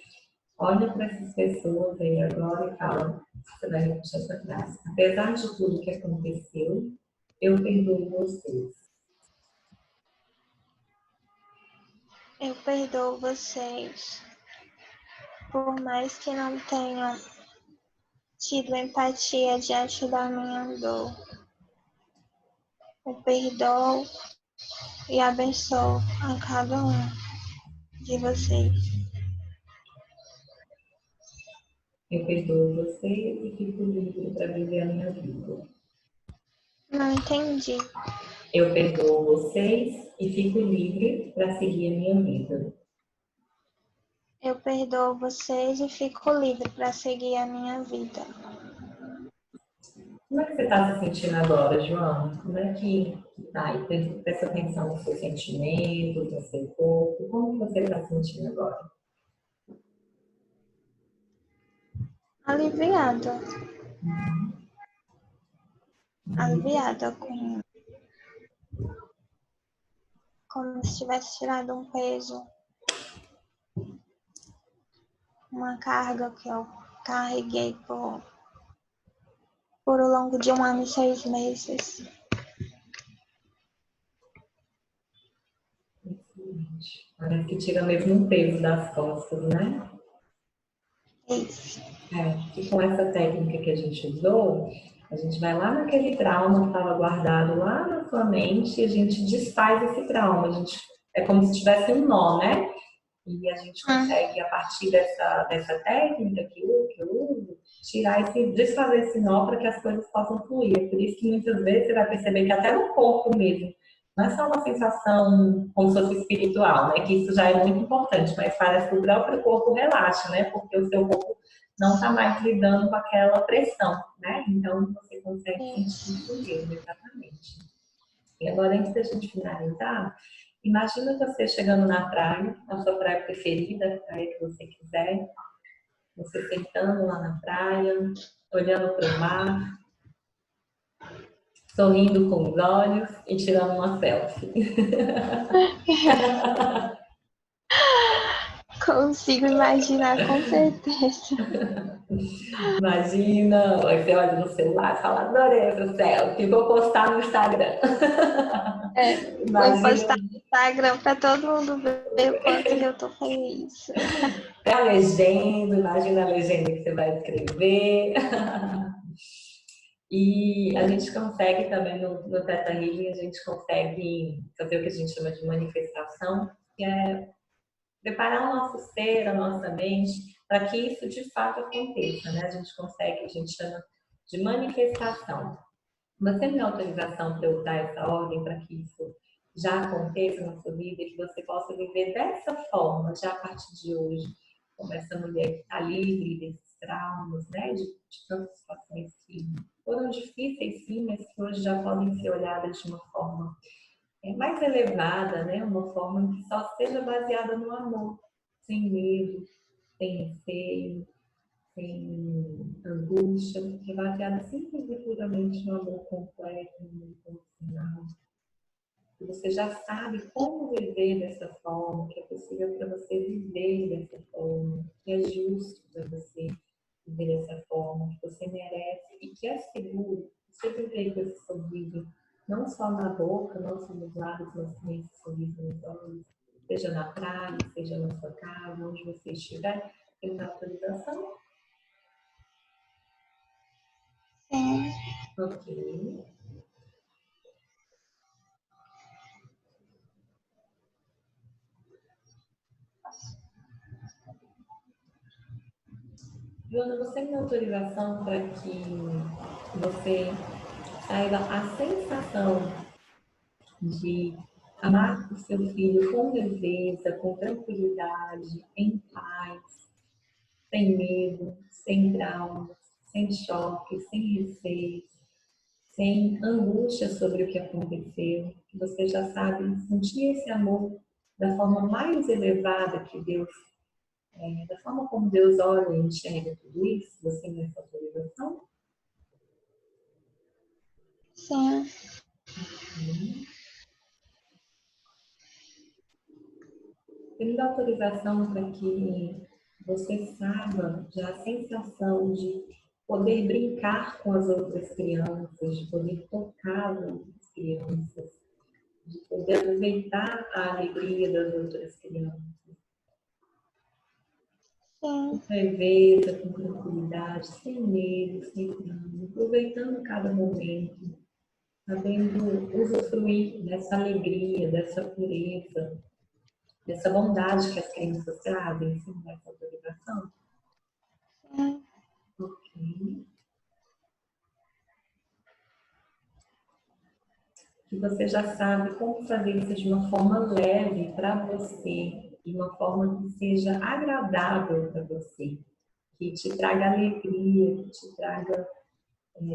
Olha para essas pessoas aí agora e fala, você vai repetir essa frase. Apesar de tudo que aconteceu, eu perdoo vocês. Eu perdoo vocês, por mais que não tenham tido empatia diante da minha dor. Eu perdoo e abençoo a cada um de vocês. Eu perdoo vocês e fico livre para viver a minha vida. Não entendi. Eu perdoo vocês e fico livre para seguir a minha vida. Eu perdoo vocês e fico livre para seguir a minha vida. Como é que você está se sentindo agora, João? Como é que está? Presta atenção nos seus sentimentos, no seu corpo. Como que você está se sentindo agora? Aliviada. Aliviada como se tivesse tirado um peso, uma carga que eu carreguei por ao longo de 1 ano e 6 meses. Parece que tira mesmo um peso das costas, né? Isso. E com essa técnica que a gente usou, A gente vai lá naquele trauma que estava guardado lá na sua mente e a gente desfaz esse trauma. É como se tivesse um nó, né? E a gente consegue, a partir dessa técnica que eu uso, desfazer esse nó para que as coisas possam fluir. Por isso que muitas vezes você vai perceber que até no corpo mesmo, não é só uma sensação como se fosse espiritual, né? Que isso já é muito importante, mas parece que o próprio corpo relaxa, né? Porque o seu corpo não está mais lidando com aquela pressão, né? Então você consegue sentir isso mesmo, exatamente. E agora, antes da gente finalizar, imagina você chegando na praia, na sua praia preferida, a praia que você quiser, você sentando lá na praia, olhando para o mar, sorrindo com os olhos e tirando uma selfie. Consigo imaginar com certeza. Imagina, aí você olha no celular e fala, adorei essa selfie, vou postar no Instagram. É, vou Imagina postar no Instagram para todo mundo ver o quanto que eu tô feliz. a legenda, imagina a legenda que você vai escrever. E a gente consegue também no Theta Healing, a gente consegue fazer o que a gente chama de manifestação, que é preparar o nosso ser, a nossa mente, para que isso de fato aconteça, né? A gente chama de manifestação. Você me dá autorização para eu dar essa ordem para que isso já aconteça na sua vida e que você possa viver dessa forma, já a partir de hoje, como essa mulher que está livre desses traumas, né? De tantas situações que foram difíceis, sim, mas que hoje já podem ser olhadas de uma forma mais elevada, né? Uma forma que só seja baseada no amor, sem medo, sem receio, sem angústia, que é baseada simples e puramente no amor completo, no amor incondicional. E você já sabe como viver dessa forma, que é possível para você viver dessa forma, que é justo para você viver dessa forma, que você merece e que é seguro você viver com esse sorriso, não só na boca, não só nos lábios, mas também esse sorriso nos olhos, seja na praia, seja na sua casa, onde você estiver, tem uma autorização. Sim. Ok. Joana, você tem autorização para que você saiba a sensação de amar o seu filho com leveza, com tranquilidade, em paz, sem medo, sem traumas, sem choque, sem receio, sem angústia sobre o que aconteceu, que você já sabe sentir esse amor da forma mais elevada que Deus, da forma como Deus olha e enxerga tudo isso, você tem essa autorização? Sim. Ele dá autorização para que você saiba já a sensação de poder brincar com as outras crianças, de poder tocar as outras crianças, de poder aproveitar a alegria das outras crianças. Com Sim. leveza, com tranquilidade, sem medo, sem drama, aproveitando cada momento, sabendo usufruir dessa alegria, dessa pureza, dessa bondade que as crianças trazem, sem essa autorização. Sim. Ok. Que você já sabe como fazer isso de uma forma leve para você, de uma forma que seja agradável para você, que te traga alegria, que te traga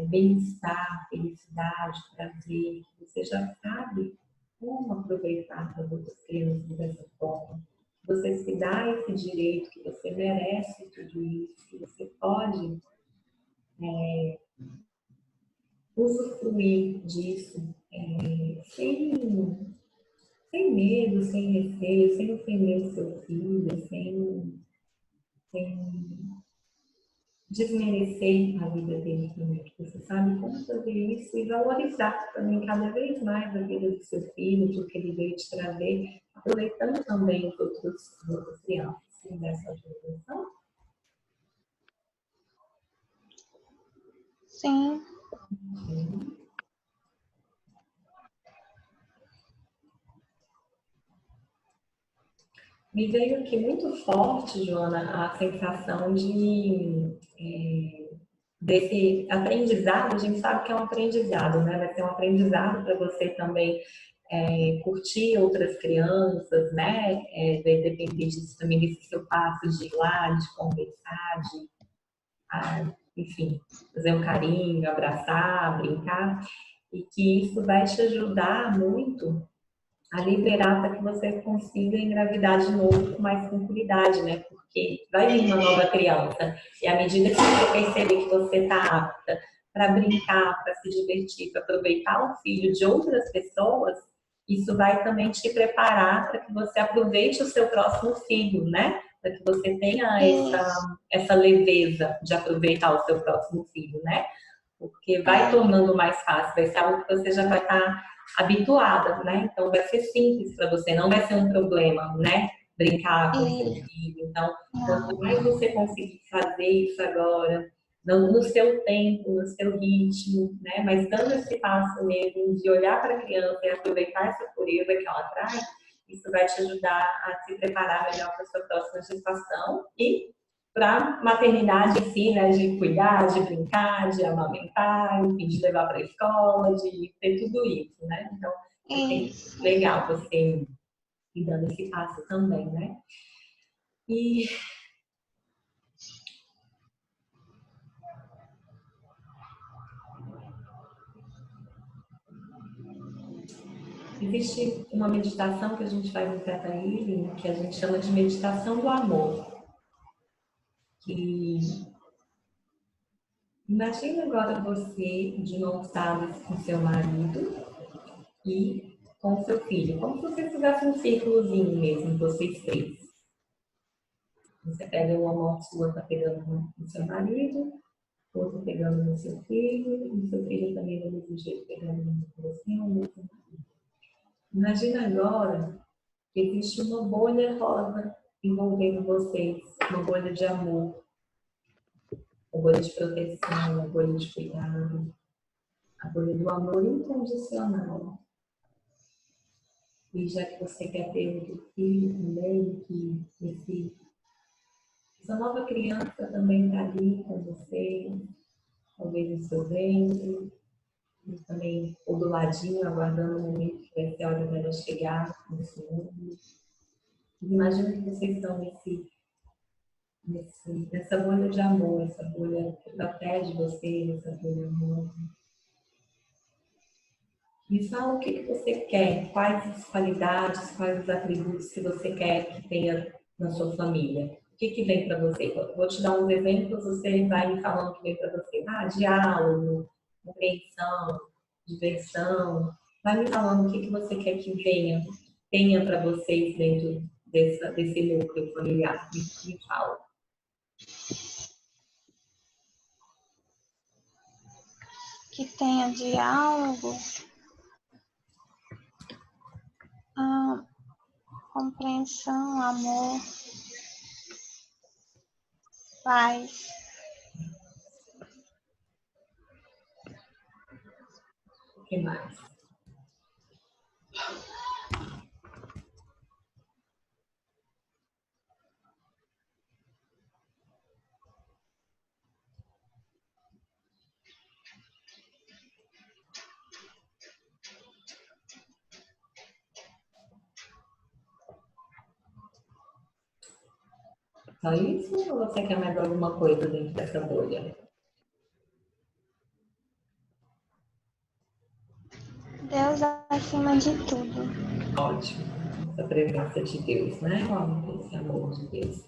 bem-estar, felicidade, prazer, que você já sabe como aproveitar as outras crianças dessa forma. Você se dá esse direito, que você merece tudo isso, que você pode usufruir disso sem medo, sem receio, sem ofender o seu filho, sem desmerecer a vida dele também. Que você sabe como fazer isso e valorizar também cada vez mais a vida do seu filho, do que ele veio te trazer, aproveitando também as outras crianças. Sim, dessa autorização? Sim. Me veio aqui muito forte, Joana, a sensação desse aprendizado. A gente sabe que é um aprendizado, né? Vai ser um aprendizado para você também curtir outras crianças, né? Vai depender disso também, desse seu passo de ir lá, de conversar, enfim, fazer um carinho, abraçar, brincar, e que isso vai te ajudar muito a liberar para que você consiga engravidar de novo com mais tranquilidade, né? Porque vai vir uma nova criança e à medida que você perceber que você está apta para brincar, para se divertir, para aproveitar o filho de outras pessoas, isso vai também te preparar para que você aproveite o seu próximo filho, né? Para que você tenha essa leveza de aproveitar o seu próximo filho, né? Porque vai tornando mais fácil, vai ser algo que você já vai estar habituada, né? Então vai ser simples para você, não vai ser um problema, né? Brincar com seu filho. Então, quanto mais você conseguir fazer isso agora, no seu tempo, no seu ritmo, né? Mas dando esse passo mesmo de olhar para a criança e aproveitar essa pureza que ela traz, isso vai te ajudar a se preparar melhor para a sua próxima gestação e para maternidade em si, né? De cuidar, de brincar, de amamentar, enfim, de levar para a escola, de ter tudo isso, né? Então, é legal você ir dando esse passo também, né? E existe uma meditação que a gente faz no Theta Healing, que a gente chama de meditação do amor. Que imagina agora você de mãos dadas com seu marido e com o seu filho, como se você fizesse um círculozinho mesmo, vocês três. Você pega uma mão sua, tá pegando no seu marido, outra pegando no seu filho, e o seu filho também do mesmo jeito pegando no você, ou no seu marido. Imagina agora que existe uma bolha rosa envolvendo vocês, uma bolha de amor, uma bolha de proteção, uma bolha de cuidado, a bolha do amor incondicional. E já que você quer ter outro filho também, que essa nova criança também está ali com você, talvez no seu ventre, e também ou do ladinho, aguardando o momento que vai ser a hora dela chegar nesse mundo. Imagina que vocês estão nessa bolha de amor, essa bolha que protege vocês, essa bolha amorosa. Me fala o que você quer, quais as qualidades, quais os atributos que você quer que tenha na sua família. O que vem para você? Vou te dar uns exemplos, você vai me falando o que vem para você. Diálogo, compreensão, diversão. Vai me falando o que você quer que tenha para vocês dentro desse núcleo familiar. Me fala. Que tenha diálogo, compreensão, amor, paz. O que mais? Só isso ou você quer mais alguma coisa dentro dessa bolha? Deus acima de tudo. Ótimo. Essa presença de Deus, né? Esse amor de Deus.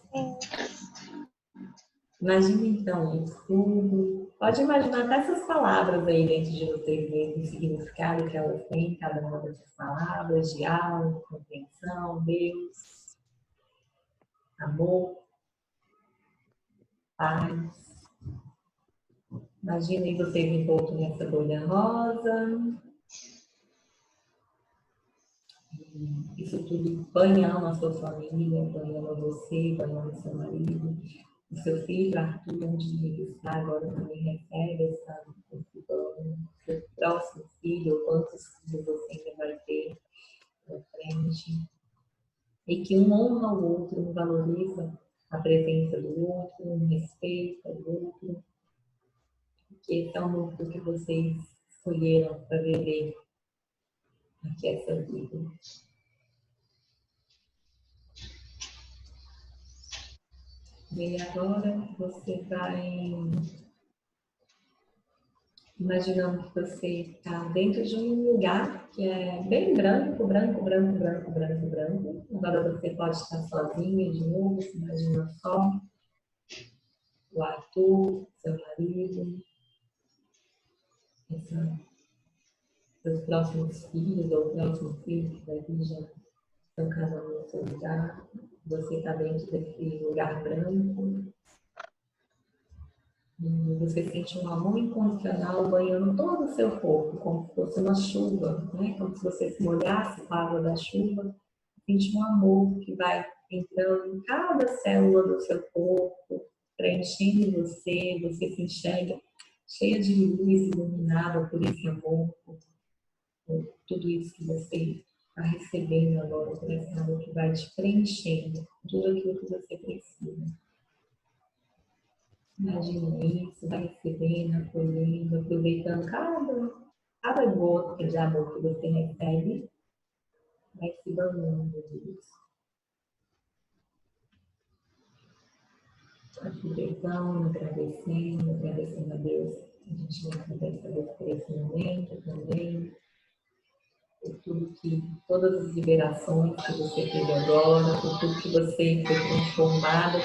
Imagina então tudo. Pode imaginar até essas palavras aí dentro de vocês mesmos, o significado que elas têm, cada uma dessas palavras, diálogo, compreensão, Deus, amor, paz. Imaginem vocês envoltos nessa bolha rosa. Isso tudo banhando a sua família, banhando você, banhando seu marido. O seu filho, Arthur, onde ele está agora, também recebe esse banho. seu próximo filho, ou quantos filhos você ainda vai ter na frente. E que um honra o outro, um valoriza a presença do outro, um respeita o outro. Que esse é o mundo que vocês escolheram para viver aqui essa vida. E agora você vai imaginando que você está dentro de um lugar que é bem branco, branco, branco, branco, branco, branco. Agora você pode estar sozinha de novo, se imagina só o Arthur, seu marido, seus próximos filhos ou o próximo filho que vai vir já estão cada um no seu lugar. Você está dentro desse lugar branco. E você sente um amor incondicional banhando todo o seu corpo, como se fosse uma chuva, né? Como se você se molhasse com a água da chuva. Sente um amor que vai entrando em cada célula do seu corpo, preenchendo você, você se enxerga cheia de luz, iluminada por esse amor, por tudo isso que você está recebendo agora, por esse amor que vai te preenchendo, tudo aquilo que você precisa. Imagina isso, vai recebendo, acolhendo, aproveitando cada gota de amor que você recebe, vai se banhando disso. Aproveitando, agradecendo a Deus. A gente vai agradecer a Deus por esse momento também, por tudo que, todas as liberações que você teve agora, por tudo que você foi transformado,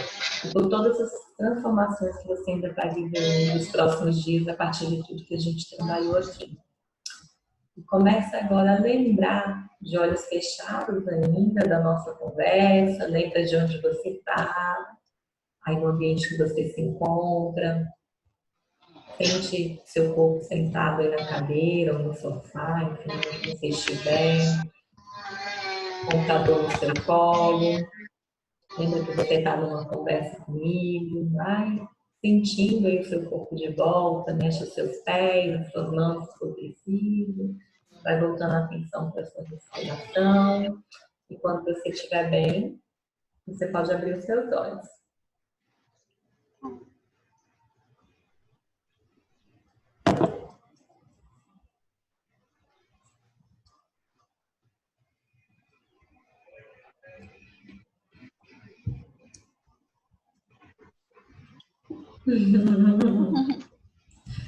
e por todas as transformações que você ainda vai viver nos próximos dias a partir de tudo que a gente trabalhou aqui. E começa agora a lembrar, de olhos fechados ainda, da nossa conversa, lembra de onde você está, aí no ambiente que você se encontra. Sente seu corpo sentado aí na cadeira ou no sofá, enfim, onde você estiver. Computador no seu colo. Lembra que você está numa conversa comigo. Vai sentindo aí o seu corpo de volta, mexe os seus pés, as suas mãos se for preciso. Vai voltando a atenção para a sua respiração. E quando você estiver bem, você pode abrir os seus olhos.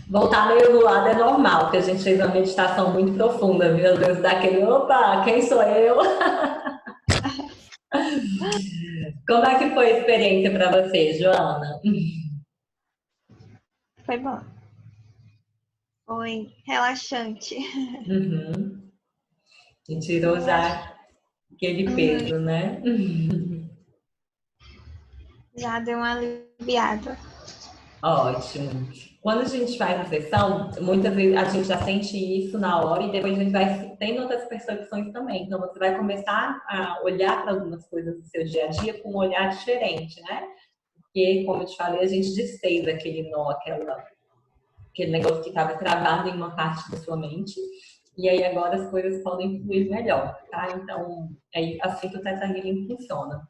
Voltar meio do lado é normal, porque a gente fez uma meditação muito profunda, viu? Às vezes dá aquele, opa, quem sou eu? Como é que foi a experiência para você, Joana? Foi bom. Foi relaxante. Uhum. E tirou já aquele peso, né? Já deu uma aliviada. Ótimo. Quando a gente faz a sessão, muitas vezes a gente já sente isso na hora e depois a gente vai tendo outras percepções também. Então você vai começar a olhar para algumas coisas do seu dia a dia com um olhar diferente, né? Porque, como eu te falei, a gente desfez aquele nó, aquele negócio que estava travado em uma parte da sua mente. E aí agora as coisas podem fluir melhor, tá? Então, é assim que o Theta Healing funciona.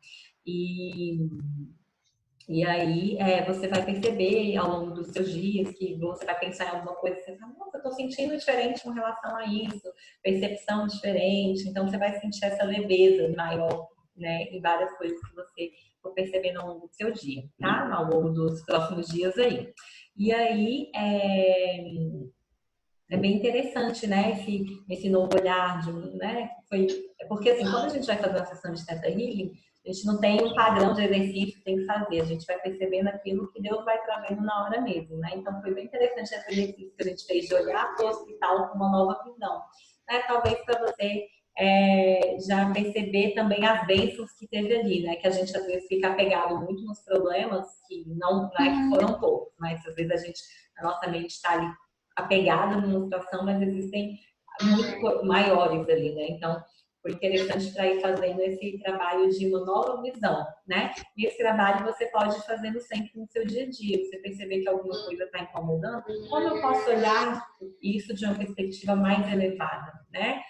E aí você vai perceber ao longo dos seus dias que você vai pensar em alguma coisa e você fala, nossa, eu tô sentindo diferente com relação a isso, percepção diferente, então você vai sentir essa leveza maior, né, em várias coisas que você for percebendo ao longo do seu dia, tá? Ao longo dos próximos dias aí. E aí é bem interessante, né, esse novo olhar, né, porque assim, quando a gente vai fazer uma sessão de Theta Healing, a gente não tem um padrão de exercício que tem que fazer, a gente vai percebendo aquilo que Deus vai trazendo na hora mesmo, né? Então foi bem interessante esse exercício que a gente fez de olhar para o hospital com uma nova visão, né? Talvez para você já perceber também as bênçãos que teve ali, né? Que a gente às vezes fica apegado muito nos problemas que não é que foram poucos, mas às vezes a nossa mente está ali apegada numa situação, mas existem muito maiores ali, né? Então foi interessante para ir fazendo esse trabalho de uma nova visão, né? E esse trabalho você pode ir fazendo sempre no seu dia a dia. Você perceber que alguma coisa está incomodando, como eu posso olhar isso de uma perspectiva mais elevada, né?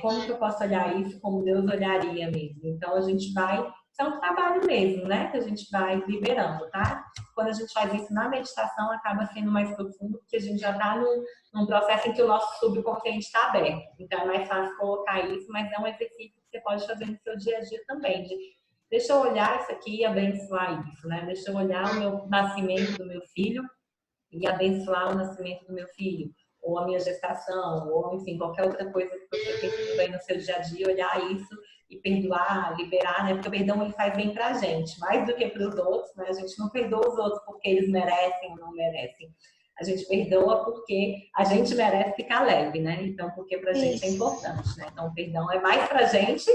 Como que eu posso olhar isso como Deus olharia mesmo? Então a gente vai, isso é um trabalho mesmo, né? Que a gente vai liberando, tá? Quando a gente faz isso na meditação, acaba sendo mais profundo, porque a gente já está num processo em que o nosso subconsciente está aberto. Então é mais fácil colocar isso, mas é um exercício que você pode fazer no seu dia a dia também. Deixa eu olhar isso aqui e abençoar isso, né? Deixa eu olhar o meu nascimento do meu filho e abençoar o nascimento do meu filho, ou a minha gestação, ou enfim, qualquer outra coisa que você perceba aí no seu dia a dia, olhar isso e perdoar, liberar, né? Porque o perdão ele faz bem pra gente, mais do que para os outros, né? A gente não perdoa os outros porque eles merecem ou não merecem. A gente perdoa porque a gente merece ficar leve, né? Então, porque pra gente é importante, né? Então, o perdão é mais pra gente,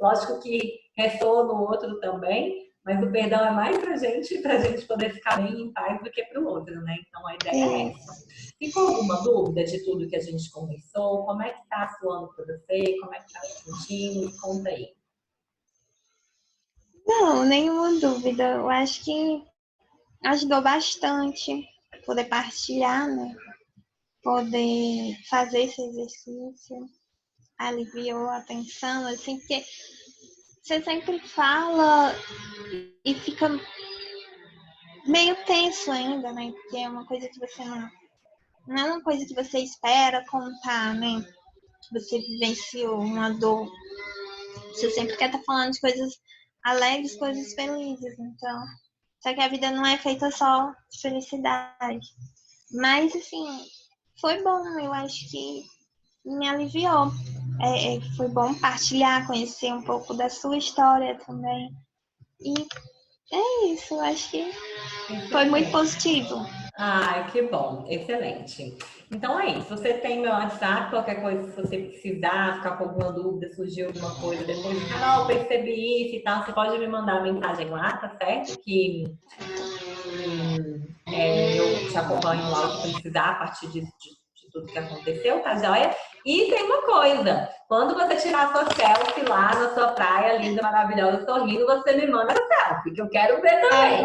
lógico que ressoa no outro também, mas o perdão é mais pra gente poder ficar bem em paz do que pro outro, né? Então, a ideia é essa. Ficou alguma dúvida de tudo que a gente conversou? Como é que tá soando pra você? Como é que tá se sentindo? Me conta aí. Não, nenhuma dúvida. Eu acho que ajudou bastante poder partilhar, né? Poder fazer esse exercício. Aliviou a tensão, assim, porque você sempre fala e fica meio tenso ainda, né? Porque é uma coisa que você não é uma coisa que você espera contar, né? Você vivenciou uma dor. Você sempre quer estar falando de coisas alegres, coisas felizes. Então, só que a vida não é feita só de felicidade. Mas, assim, foi bom. Eu acho que me aliviou. Foi bom partilhar, conhecer um pouco da sua história também. E é isso, eu acho que foi muito positivo. Ai, que bom, excelente. Então é isso. Você tem meu WhatsApp, qualquer coisa, se você precisar, ficar com alguma dúvida, surgiu alguma coisa depois, Carol, percebi isso e tal, você pode me mandar mensagem lá, tá certo? Que eu te acompanho lá o que precisar a partir de tudo que aconteceu, tá joia? E tem uma coisa, quando você tirar sua selfie lá na sua praia linda, maravilhosa, sorrindo, você me manda a selfie, que eu quero ver também.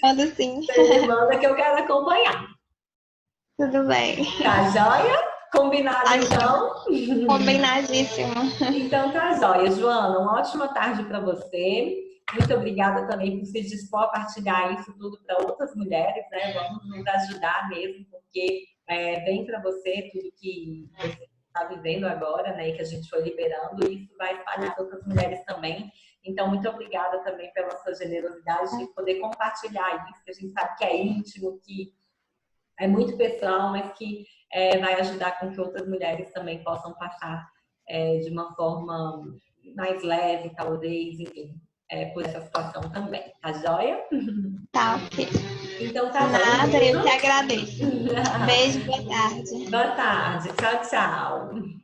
Manda sim. Você me manda que eu quero acompanhar. Tudo bem. Tá joia? Combinado então? Combinadíssimo. Então tá joia. Joana, uma ótima tarde para você. Muito obrigada também por se dispor a partilhar isso tudo para outras mulheres, né? Vamos nos ajudar mesmo, porque vem para você tudo que você está vivendo agora, né? E que a gente foi liberando, e isso vai espalhar para outras mulheres também. Então, muito obrigada também pela sua generosidade de poder compartilhar isso, que a gente sabe que é íntimo, que é muito pessoal, mas que vai ajudar com que outras mulheres também possam passar de uma forma mais leve, talvez, enfim, por essa situação também. Tá joia? Tá, ok. Então tá Nada, joia. eu que agradeço. Beijo, boa tarde. Boa tarde. Tchau, tchau.